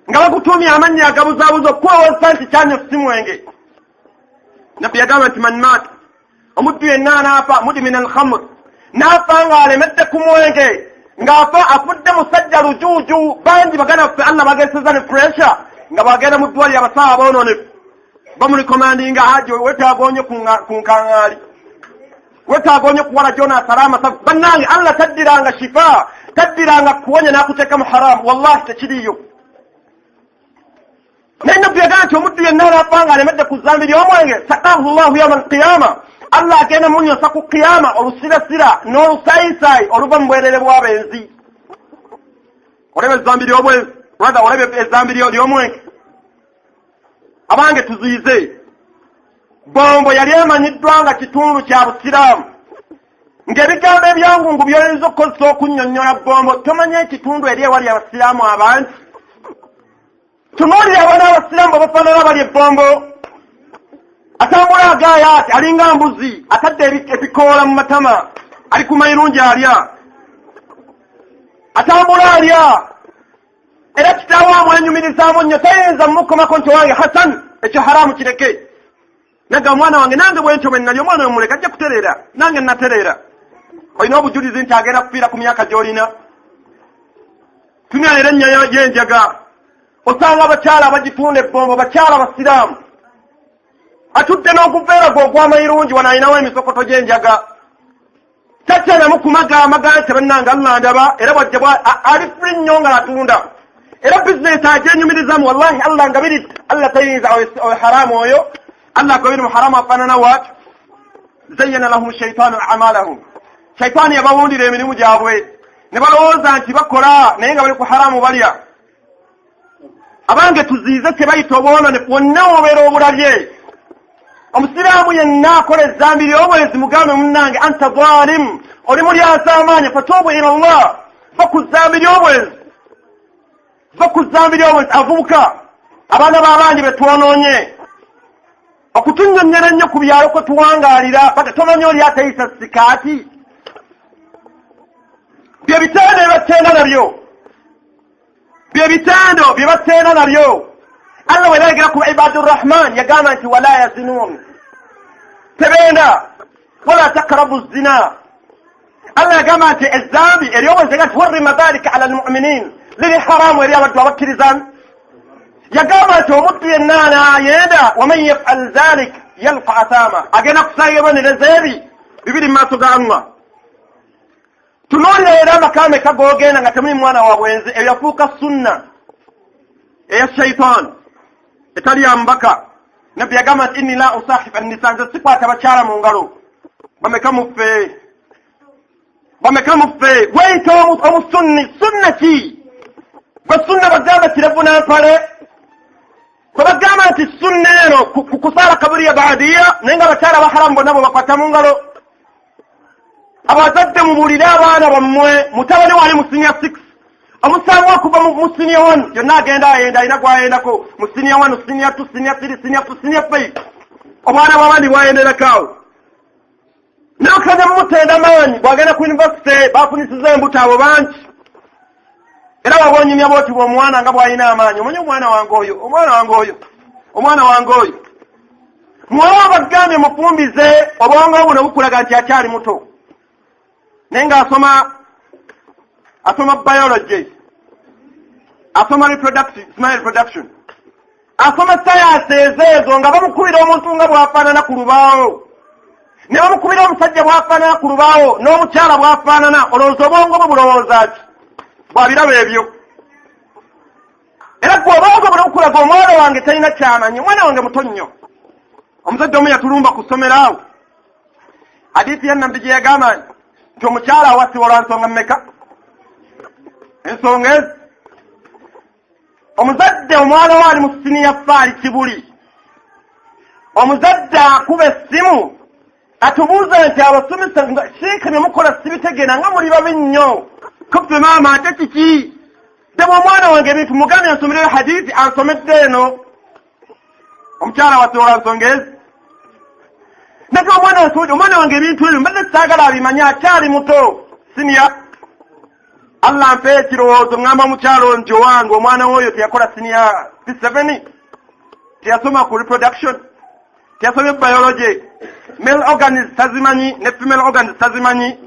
Speaker 1: nga bagutuumye amannya agabuzaabuza okulowooza nti kyanyo si mwenge nabbi yagamba nti man maata omuddu yenna anaafa mudmina alhamr n'afa ng'alemedde ku mwenge ng'afa afudde musajja lujuuju bangi baganda ffe Allah bageseza ne pressure nga bagenda mu ddwaliro abasawo aboononefu bamulikomandinga haji wetaagonye ku nkaŋŋaali wetaagonye kuwala jona salama safu bannange Allah taddiranga shifa taddiranga kuwonya n'akuteeka mu haramu wallahi tekiriyo naye nabbi yagamba nti omuddu yenna anaafa ng'alemedde ku zzambi ly'omwenge saqahu llahu yawma alqiyama Allah agenda munyosa ku qiyama olusirasira n'olusayisaayi oluva mu bwerere bw'abenzi olaba ezzambi ly'obwenzi olaba ezzambi ly'omwenge abange tuziize bombo yali emanyiddwa nga kitundu kya busiraamu ng'ebigambo ebyangungu byoyinza okukozesa okunnyonnyola bombo tomanya ekitundu eri ewali abasiraamu abangi tunuulira abaana abasiraamu babafaanana bali ebbombo atambula agaya ati alinga mbuzi atadde ebikoola mu matama ali ku mayirungi alya atambula alya era kitaawe amwenyumirizaamu nnyo tayinza mumukomako nti wange Hasan ekyo haramu kireke naga mwana wange nange bwentyo bwe nnali omwana omuleka ajja kutereera nange natereera olina obujulizi nti agenda kufiira ku myaka gy'olina tunyalira ennya y'enjaga osanga abakyala abagitunda ebbombo bakyala basiraamu atudde n'oguveera gwe ogw'amayirungi wano alinawo emisokoto gy'enjaga takyanamu kumaga nti bannange Allah ndaba era bwajja ali fuli nnyo nga atunda era bizinesi agyenyumirizamu wallahi Allah ngabiri Allah tayinza haramu oyo Allah gabiri mu haramu afaanana waatu zayyana lahum shaytaanu a'maalahum shaytaani yabawundira emirimu gyabwe ne balowooza nti bakola naye nga bali ku haramu balya abange tuziize tebayita obwonone bwonna obeera obulabye omusiraamu yenna akola ezzambi ly'obwezi mugambe munnange anta zalim oli mulyasaamaanya fatuubu ila Allah va ku zzambi ly'obwezi avubuka abaana b'abangi be twonoonye okutunnyonnyera ennyo ku byalo kwe tuwangaalira tomanyi oli atayisa sikaati bye bitendo bye batenda nabyo Allah bwe yayogera ku ibadur rahman yagamba nti wala yazinun tebenda wala taqrabu zina Allah yagamba nti ezzambi eryobwezi nga tuhurrima dhalika ala almu'minin liri haramu eri abantu abakkiriza yagamba nti omuntu yenna anayenda waman yaf'al dhalik yalqa athama agenda kusanga ebibonerezo ebi bibiri mu maaso ga Allah tunoolira era amakame kagogenda nga temuli mwana wa bwenzi eyo yafuuka sunna eya shaitan etali ya mbaka nabbi yagamba nti inni la usahib an-nisa nze sikwata bakyala mu ngalo bameka muffe weyita omusunni sunna ki bwe sunna bagamba kirevu n'empale bwe bagamba nti sunna eno kusaala kaburi ya baadiya naye nga bakyala baharamu bonna bwe bakwata mu ngalo abazadde mubulire abaana bammwe mutabani wali mu senior 6 omusango okuva mu senior 1 yonna agenda ayenda alina gwayendako mu senior 1 senior 2 senior 3 senior 4 senior 5 obwana bwabandi bwayenderakaawo n'okanya mumutenda maanyi bwagenda ku university bafunisiza embuto abo bangi era waba onyumya bwoti bw'omwana nga bwalina amaanyi omanyi omwana wange oyo muwala bagambye mufumbize obwongo buno bukulaga nti akyali muto naye nga asoma biology asoma reproduction asoma sciences ezo nga bamukubira omuntu nga bwafaanana ku lubaawo ne bamukubira omusajja bwafaanana ku lubaawo n'omukyala bwafaanana olowooza obwongo bwe bulowooza ki bwabiraba ebyo era gwe obwongo buno bukulaga omwana wange talina kyamanyi omwana wange muto nnyo omusajja omu yatulumba ku ssomero awo hadiisi yannabbi gye yagamba nti omukyala awasibwa olwa nsonga mmeka ensonga ezi omuzadde omwana we ali mu siniya faali kibuli omuzadde akuba essimu atubuuza nti abasomesa sheeka bye mukola sibitegeera nga muli babi nnyo kuffe maama ate kiki dema omwana wange ebintu mugambye ansomereyo hadiisi ansomedde eno omukyala awasibwa olwa nsonga ezi nate omwana wange ebintu ebyo mbadde saagala abimanyi akyali muto siniya Allah mpe ekirowoozo ngamba mukyalo nti owange omwana woyo teyakola siniya P7 teyasoma ku reproduction teyasomye biology male organs tazimanyi ne female organs tazimanyi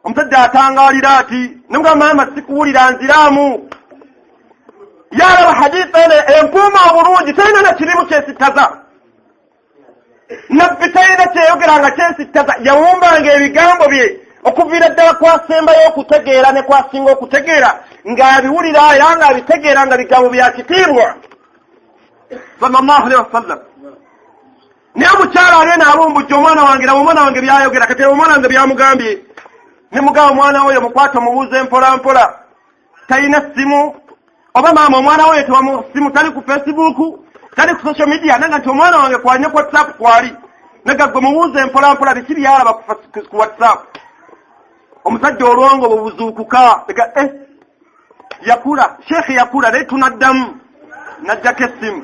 Speaker 1: omusajja atangaalira ati nemugamba maama sikuwulira nziraamu yalaba hadiisi ene empuuma obulungi talina na kirimu kyesittaza nabbi talina kyeyogera nga kyesittaza yawumbanga ebigambo bye okuviira ddala kwasembayo okutegeera ne kwasinga okutegeera ng'abiwulira era ng'abitegeera nga bigambo bya kitiibwa sallallahu alaihi wasallam naye omukyala alina alumbujja omwana wange nawe omwana wange byayogera kati omwana wange byamugambye ne mugamba omwana we mukwata omubuuze mpola mpola talina ssimu oba maama omwana we tewamu ssimu tali ku Facebook tali ku social media nanga nti omwana wange kwalina ku WhatsApp kwali nagagwe mubuuze mpola mpola biki byalaba ku WhatsApp omusajja olwongo bubuzuukuka yakula sheekhi yakula naye tunaddamu najjako essimu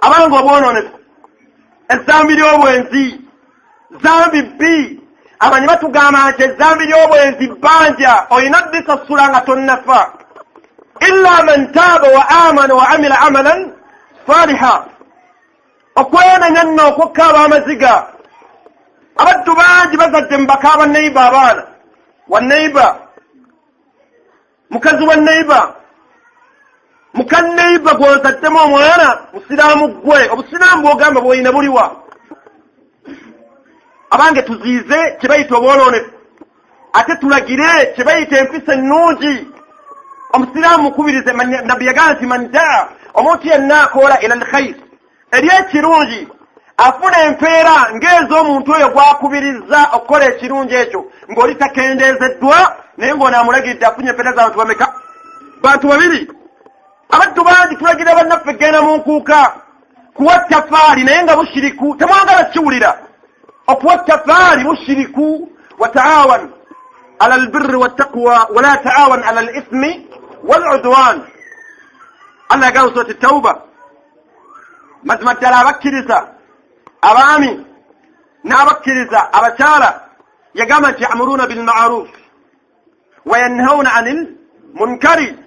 Speaker 1: abange obwononefu ezzambi ly'obwenzi zambi bbi amanyi batugamba nti ezzambi ly'obwenzi bbanja olina bisasula nga tonnafa illa man taaba wa amana wa amila amalan saliha okwenenya nno okukkaaba amaziga abaddu bangi bazadde mubakaaba neiba abaana wa neiba mukazi wa neiba muka neiba gw'ozaddemu omwana musiraamu gwe obusiraamu bw'ogamba bw'olina buliwa abange tuziize kye bayita obwoloonefu ate tulagire kye bayita empisa ennungi omusiraamu mukubirize nabbi yagamba nti man daa omuntu yenna akoola ila alkhayr eri ekirungi afuna empeera ng'ez'omuntu oyo gw'akubiriza okukola ekirungi ekyo ng'oli takendeezeddwa naye ng'onaamulagiridde afunye empeera z'abantu bameka bantu babiri abaddu bangi tulagira bannaffe genda mu nkuuka kuwa tafaali naye nga bushiriku temwagala kiwulira okuwa tafaali bushiriku wataawan ala albirri wattaqwa wala taawan ala alithmi waludwan allah yagamba surati tauba mazima ddala abakkiriza abaami n'abakkiriza abakyala yagamba nti ya'muruna bilma'ruf wa yanhauna anil munkari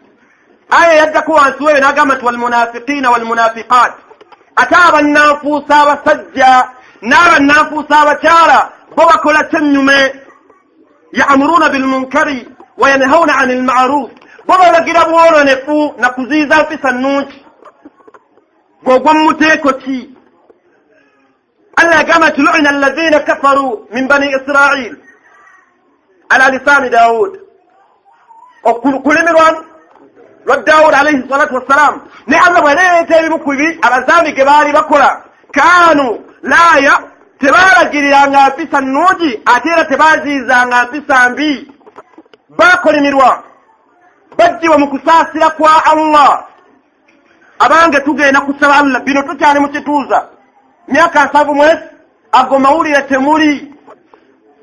Speaker 1: aya yaddako wansi weyo n'agamba nti walmunafiqina walmunafiqat ate abannanfuusa abasajja n'abannanfuusa abakyala bo bakola kyennyume ya'muruna bilmunkari wa yanhauna anil ma'ruf bo balagira bwolonefu na kuziiza mpisa nnungi gwogwa mu muteeko ki allah yagamba nti lu'ina alladhina kafaru min bani israil ala lisani daud okulimirwanu lwa daawuda alayhi salatu wassalam ne allah bwaleeta ebimu ku bibi abazambi ge baali bakola kaanu laaya tebaalagiriranga mpisa nnungi ate era tebaziizanga mpisa mbi baakolimirwa bajjibwa mu kusaasira kwa allah abange tugenda kusaba allah bino tukyali mu kituuza myaka 7 mwezi ago mawulire temuli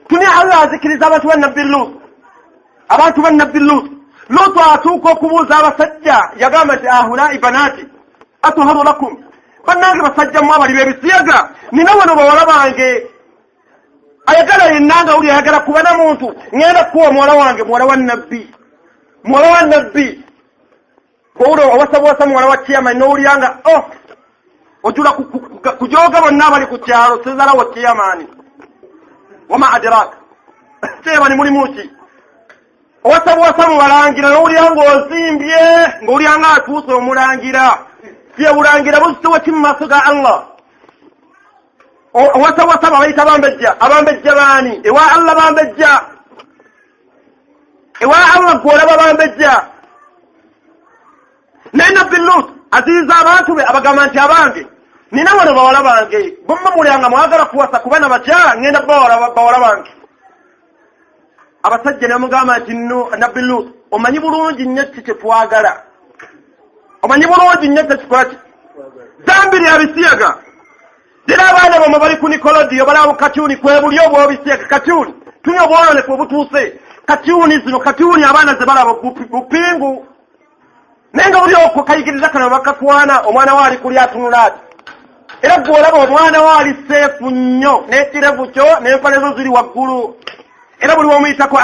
Speaker 1: tuni allah azikiriza abantu bannabbi lut abantu bannabbi lut lutu atuuka okubuuza abasajja yagamba nti ahulai banati atuharu lakum bannange basajja mu abali b'ebisiyaga nina wano bawala bange ayagala yennanga uli ayagala kuba na muntu ngenda kuwa muwala wange muwala wa nabbi bw'oli owasabwasa muwala wa chairman n'owulyanga ojula kujooga bonna abali ku kyalo sezala wa chairman wama adraka chairman mulimu ki owasabwasa mubalangira n'owulyanga ozimbye ng'owulyanga atuuse omulangira ye bulangira buzitowe ki mu maaso ga allah owasabwasa babayita abambejja baani ewa allah bambejja ewa allah gw'olaba bambejja naye nabbi lut aziiza abantu be abagamba nti abange nina wano bawala bange bomma mulyanga mwagala kuwasa kuba na bakyala ngenda bawala bange abasajja ne mugamba nti nabbi lut omanyi bulungi nnyo ki kyetwagala omanyi bulungi nnyo tekikola ki zambi lya bisiyaga dira abaana bamwe bali ku nikolodiyo balaba katuni kwebuli obwobisiyaga katuni tunya obwononefu obutuuse katuni zino katuni abaana ze balaba bupingu naye nga buli okwo kayigiriza kano bakakwana omwana we ali kuli atunula ati era gw'olaba omwana we ali seefu nnyo n'ekirevu kyo n'empale zo ziri waggulu era buli womuyitako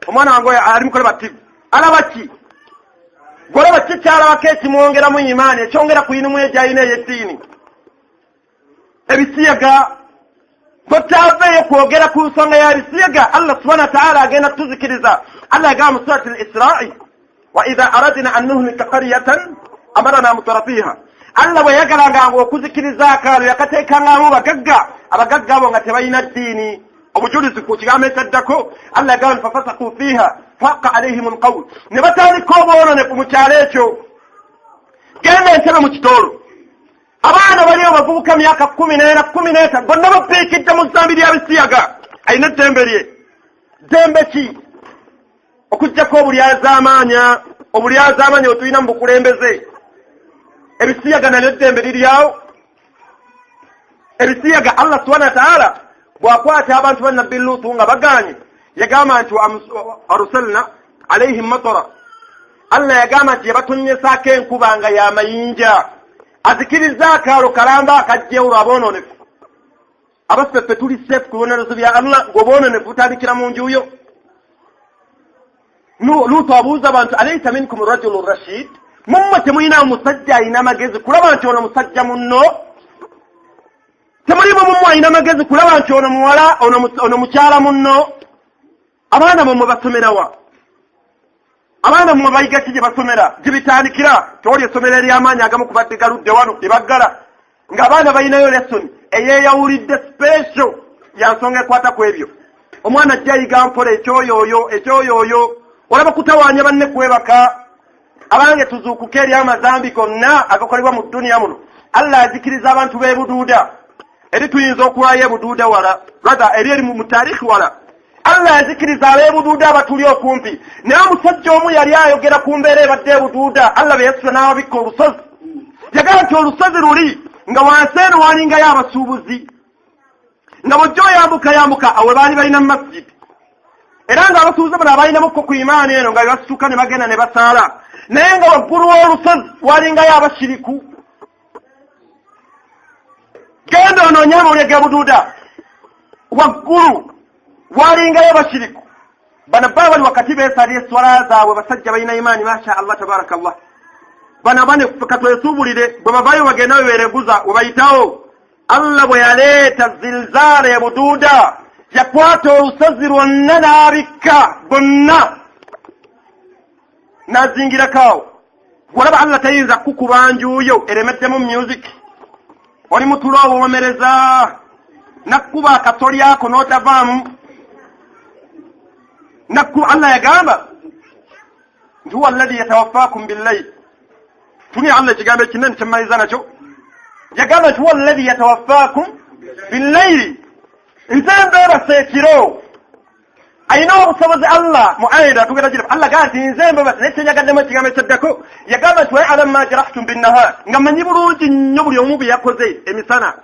Speaker 1: omwana wange ali mukoleba tivi alaba ki gw'olaba ki kyalabako ekimwongeramu imaani ekyongera ku inimu egyalina ey'eddiini ebisiyaga totaaveeyo kwogera ku nsonga ya bisiyaga allah subhanahu wa ta'ala agenda kutuzikiriza allah yagamba mu surati al-isra'i وإذا أردنا أن نهلك قرية أمرنا مترفيها الله ويقرأ okuzikiriza akaalo yakateekangamu abagagga abo nga tebalina ddiini obujulizi ku kigambo ekyaddako allah yagamba fafasaku fiiha faqa alayhim alqawl ne batandika obwononefu mu kyalo ekyo genda entebe mu kitoolo abaana baliyo bavubuka myaka 14 13 bonna bapiikidde mu zambi lya bisiyaga alina eddembe lye ddembe ki okujjako obulyazaamaanya otulina mu bukulembeze ebisiyaga nalyo ddembe liryawo ebisiyaga allah subhanahu wa ta'ala bw'akwata abantu ba nabbi lutu nga baganye yagamba nti arusalna alayhim matara allah yagamba nti yabatonyesaako enkuba nga y'amayinja azikiriza akaalo kalamba akajjewo lwaboononefu abaffe tuli safe kubonerezo bya Allah ngobonone futandikira mu njuyo Lutu abuuza abantu alaysa minkum rajulun rashid mumma temulina omusajja alina amagezi kulaba nti ono musajja munno temulimu mumwe alina amagezi kulaba nti ono muwala ono mukyala munno abaana mumwe basomerawa abaana mumwe bayiga ki gye basomera gye bitandikira tewali essomero ery'amaanyi agamu kubadde galudde wano ebaggala ng'abaana balinayo lesson eyeeyawulidde special ya nsonga ekwata ku ebyo omwana ajja ayiga mpola ekyoyooyo olaba kutawaanya banne kwebaka abange tuzuukuke eri amazambi gonna agakolebwa mu dduniya muno Allah azikiriza abantu b'ebuduuda eri tuyinza okulwayo ebuduuda wala brother eri mu taarikhi wala Allah azikiriza ab'ebuduuda abatuli okumpi naye omusajja omu yali ayogera ku mbeera ebadde ebuduuda Allah be yesusa n'ababikka olusozi yagala nti olusozi luli nga wansi eno walingayo abasuubuzi nga bojja oyambuka awe baali balina mu masjid era nga abasuubuzi bano abalinamuko ku imaani eno nga basituka ne bagenda ne basaala naye nga waggulu w'olusozi walingayo abashiriku genda onoonye amawulire g'ebuduuda waggulu walingayo abashiriku bano baba bali wakati beesalira eswala zaabwe basajja balina imaani masha Allah tabarakallah bano abane katwesuubulire bwe bavayo bagenda bebeereguza webayitawo Allah bwe yaleeta zilzaala ebuduuda yakwata olusozi lwonna n'abikka bonna n'azingirako walaba Allah tayinza kukuba njuuyo eremeddemu music oli mutulo owomereza nakkuba akasoli ako n'otavaamu nakkuba Allah yagamba nti huwa alladhi yatawaffakum billayl tuni Allah ekigambo ekinene kyemmaliza nakyo yagamba nti huwa alladhi yatawaffakum billayl nze mbeebasa ekiro ayina obusobozi Allah mu ayida tugenda gira Allah gamba nti nze mbeebasa naye kyenyagademu ekigambo ekyaddako yagamba nti wa'alam ma jarahtum binnahar nga mmanyi bulungi nnyo buli omu bye yakoze emisana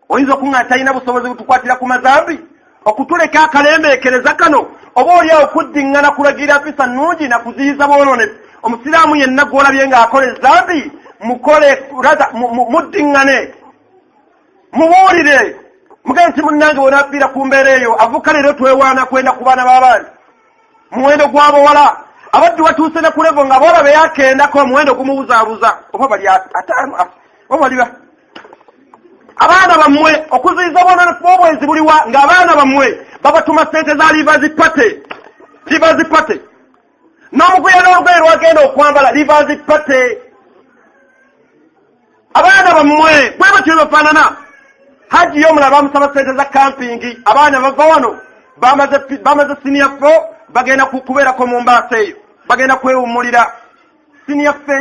Speaker 1: oyinza okuŋŋaana talina busobozi butukwatira ku mazambi okutuleka akalembeekereza kano oba oliawo kuddiŋŋana kulagirira mpisa nnungi na kuziyiza bwononefu omusiraamu yenna gw'olabye ng'akola ezambi mukole muddiŋŋane mubuulire mugende nti munnange bw'onaafiira ku mbeera eyo avuka leero twewaana kwenda ku baana b'abaana muwendo gw'abawala abaddu batuuse ne ku levo nga bawala be yakendako omuwendo gumubuzaabuza oba bali ataano oba baliba abaana bammwe okuziyiza bwononefu bw'obwenzi buliwa ng'abaana bammwe babatuma ssente za livers pate n'omuguya n'olugoye lwagenda okwambala livers pate abaana bammwe bwe batyo bafaanana haji y'omulala bamusaba ssente za kampingi abaana bava wano bamaze siniya fo bagenda kubeerako mu mbaasa eyo bagenda kwewummulira siniya fo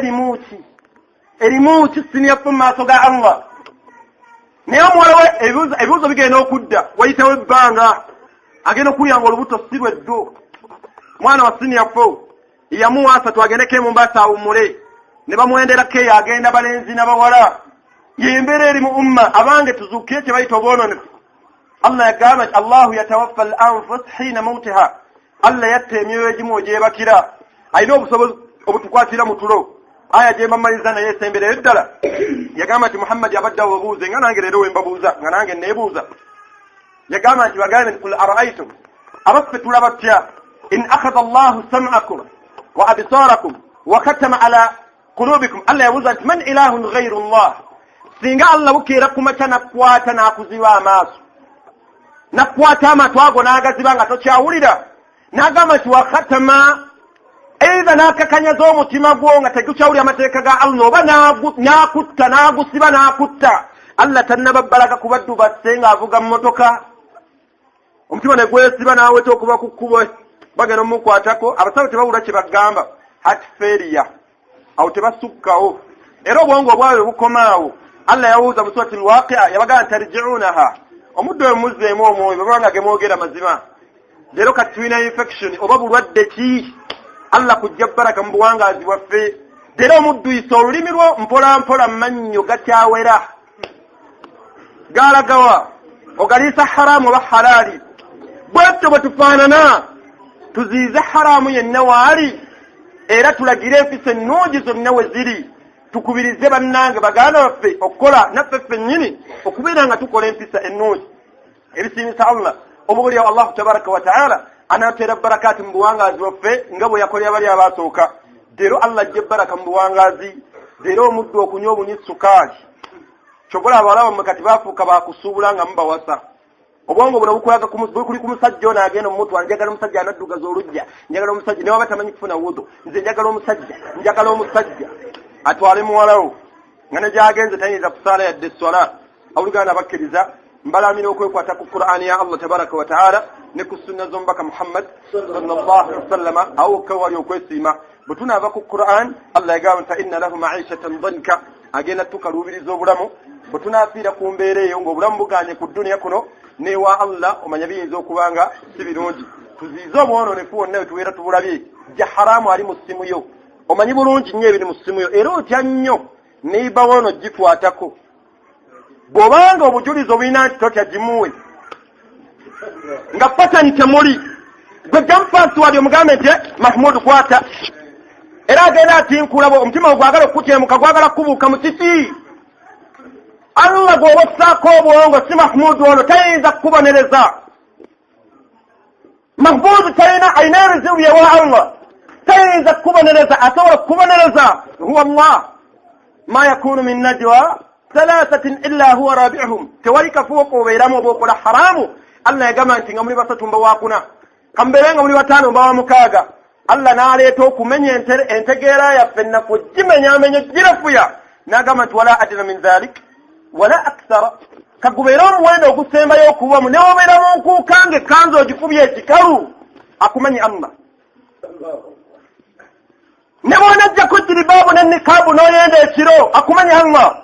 Speaker 1: erimuki siniya fo mu maaso ga Allah naye omuwala we ebibuuzo bigenda okudda wayitawo ebbanga agenda okulyanga olubuto si lweddo mwana wa siniya fo yamuwaasa twagendeko mu mbaasa awummule ne bamuwenderako eyo agenda balenzi n'abawala yembeera eri mu umma abange tuzuukire kye bayita obwononefu Allah yagamba nti Allahu yatawaffa al-anfus hiina mawtiha Allah yatta emyoyo egimu ogyebakira alina obusobozi obutukwatira mu tulo aya gye mbamaliriza naye esembereyo ddala yagamba nti Muhammad abaddawo obuuze nga nange leero wembabuuza nga nange neebuuza yagamba nti bagambe nti kul ara'aytum abaffe tulaba tutya in akhadha Allahu sam'akum wa absarakum wa khatama ala qulubikum Allah yabuuza nti man ilahun ghayru Allah singa Allah bukeera kumakya nakwata n'akuziba amaaso nakwata amatu ago n'agaziba nga tokyawulira n'agamba nti wa khatama eitha n'akakanyaza omutima gwo nga tegukyawulira amateeka ga Allah oba n'akutta n'agusiba n'akutta Allah tannababbalaga kubaddu basse ng'avuga mu motoka omutima ne gwesiba n'aweta okuba ku kkubo bagenda omukwatako abasawo tebawulira kye bagamba heart failure awo tebasukkawo era obwongo obwawe bukomaawo Allah yawuuza mu surati al-Waqi'a yabagamba tarji'unaha omuddo we muzzeemu omwoyo babanga gemwogera mazima leero kati tulina infection oba bulwadde ki Allah kujja baraka mu buwangaazi bwaffe leero omudduyisa olulimi lwo mpola mpola mannyo gakyawera galagawa ogaliisa haramu oba halaali bwetyo bwe tufaanana tuziize haramu yenna waali era tulagire empisa ennungi zonna we ziri tukubirize bannange baganda baffe okukola naffe ffennyini okubeera nga tukola empisa ennungi ebisimisa Allah obuulyawo Allahu tabaraka wa taala anaatera barakati mu buwangaazi bwaffe nga bwe yakolera bali abaasooka. Leero Allah ajja baraka mu buwangaazi, leero omuddu okunywa obunyi sukaali kyobola abalaba mu kati baafuuka baakusuubula nga mubawasa. Obwongo buno bukulaga kuli ku musajja ono agenda mu mutu njagala omusajja anaddugaza olujja, njagala omusajja ne waba tamanyi kufuna wudu, nze njagala omusajja atwale muwalawo nga ne gy'agenze tayinza kusaala yadde esswala. Abuluganda bakkiriza mbalamira okwekwata ku Qur'ani ya Allah tabaraka wa taala ne ku sunna z'omubaka Muhammad sallallahu alaihi wasallam awokka wali okwesiima. Bwe tunaava ku Qur'an Allah yagamba fa inna lahu ma'ishatan dhanka, agenda tukaluubiriza obulamu. Bwe tunaafiira ku mbeera eyo ng'obulamu buganye ku dduniya kuno newa Allah omanya biyinza okubanga si birungi. Tuziize obwononefu wonna bwe tubeera tubulabye, jja haramu ali mu ssimu yo, omanyi bulungi nnyo ebiri mu ssimu yo era otya nnyo neiba wono gikwatako. Bw'obanga obujulizi obulina nti totya gimuwe nga patani temuli, gwe jamfansi wali omugambe nti Mahmud kwata era agenda atinkulabo omutima gwagala okukyemuka gwagala kubuuka mu kiki. Allah gwoba okusaako obwongo si Mahmud ono tayinza kukubonereza. Mahmud alina ebizibu byewa Allah tayinza kukubonereza. Asobola kukubonereza huwa Allah. Ma yakunu min najwa thalathatin illa huwa rabi'uhum, tewali kafuuko obeeramu oba okola haramu. Allah yagamba nti nga muli basatu mba wakuna, kambeere nga muli bataano mba wa mukaaga. Allah n'aleeta okumenya entegeera yaffe ennafu gimenyamenya girefuya n'agamba nti wala adna min dhalik wala akthara, kagubeera omuwendo ogusembayo okubamu newobeera mu nkuukange ekkanzu ogikubye ekikalu akumanyi Allah. Ne bw'onajjako jiribaabu ne nikaabu n'oyenda ekiro akumanyi Allah.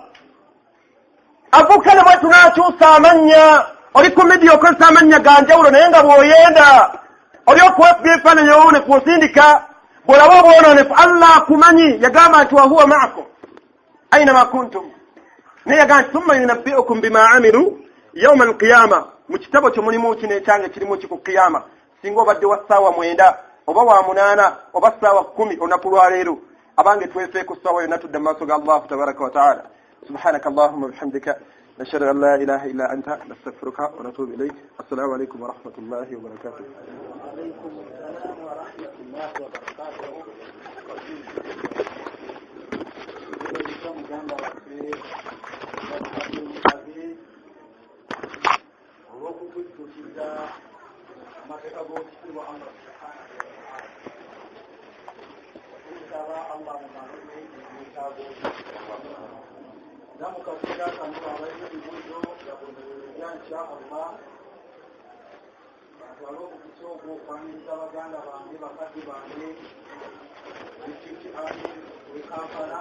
Speaker 1: Avuka ne bwe tunaakyusa amannya, oli ku midiya okozesa amannya ga njawulo naye nga bw'oyenda oli okuwafya ebifaananyi owone kw'osindika bw'olaba obwononefu Allah akumanyi. Yagamba nti wahuwa ma'akum aynama kuntum, naye yagamba nti thumma yunabbi'ukum bima amilu yawma alqiyama. Mu kitabo kyo mulimu kino ekyange kirimu ki ku qiyama. Singa obadde wa ssaawa 9 oba wa 8 oba ssaawa 10 olunaku lwa leero, abange twefeeko ssaawa yonna tudde mu maaso ga Allahu tabaraka wa taala. سبحانك اللهم وبحمدك نشهد أن لا إله إلا أنت نستغفرك ونتوب إليك. السلام عليكم ورحمة الله وبركاته. وعليكم السلام ورحمة الله وبركاته. Namukasira kanura abayizi buzo yakunya insha Allah batwalo kukisogo kwaniza abaganda bange bakati bange ekiki ali wekampala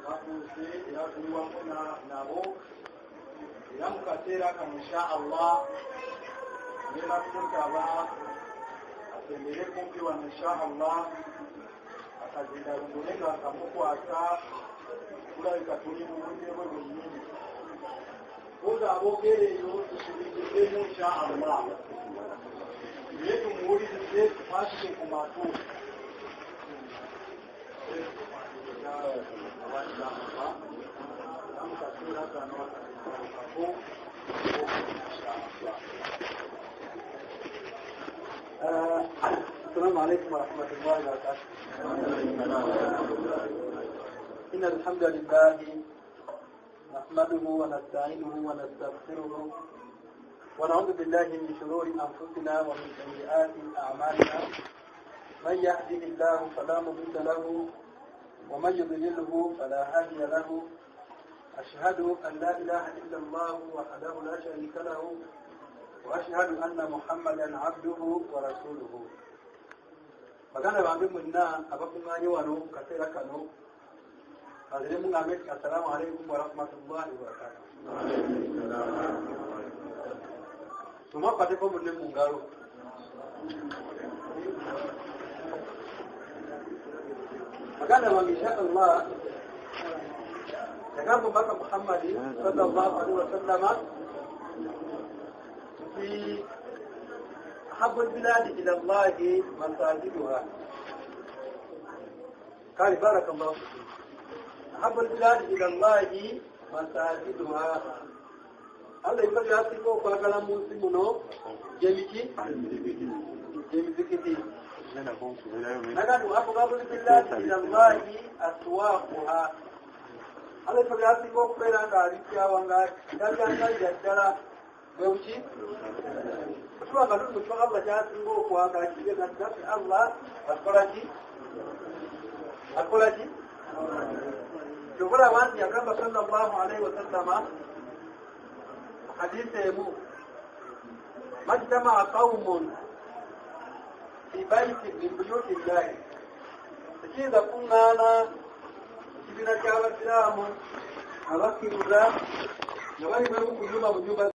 Speaker 1: bakuze era tuliwamu nabo era mukaseera kano insha Allah ngenda kumutaba atembere kumpi wano insha Allah akagenda lungolenga akamukwata kulabika tuli mu budde bwe bwennyini oza abogereyo tusuubizemu insha Allah naye tumuwulirize tukwasike ku matu amukaseera kano akako السلام عليكم ورحمة الله وبركاته. إن الحمد لله نحمده ونستعينه ونستغفره ونعوذ بالله من شرور أنفسنا ومن سيئات أعمالنا. من يهده الله فلا مضل له ومن يضلله فلا هادي له. أشهد أن لا إله إلا الله وحده لا شريك له وأشهد أن محمدا عبده ورسوله. baganda bange mwenna abakuŋŋaanye wano mu kaseera kano bazire muŋŋambe nti assalamu alaikum warahmatullahi wabarakatuh. Tumakwateko munne mu ngalo. Baganda bange insha Allah yagamba omubaka Muhammadi sallallahu alaihi wasallama nti أحب البلاد إلى الله مساجدها.
Speaker 2: قال بارك الله فيكم. أحب البلاد إلى الله مساجدها. Allah ifa yasi ko kwa kala musi muno jemiki jemizikiti nagadu hapo kabla billahi ila Allah aswaquha. Allah ifa yasi ko kwera ngalikia wanga ndaganga yadala weuchi kwa kabla mutwa Allah yasi ko kwa kakije na Allah akolaji Jumla wani ya kamba sallallahu alaihi wasallam حديث يمو ما اجتمع قوم في بيت من بيوت الله إذا قلنا أنا سيدنا كعب السلام أذكر الله نواني ما يقول يوم وجوبا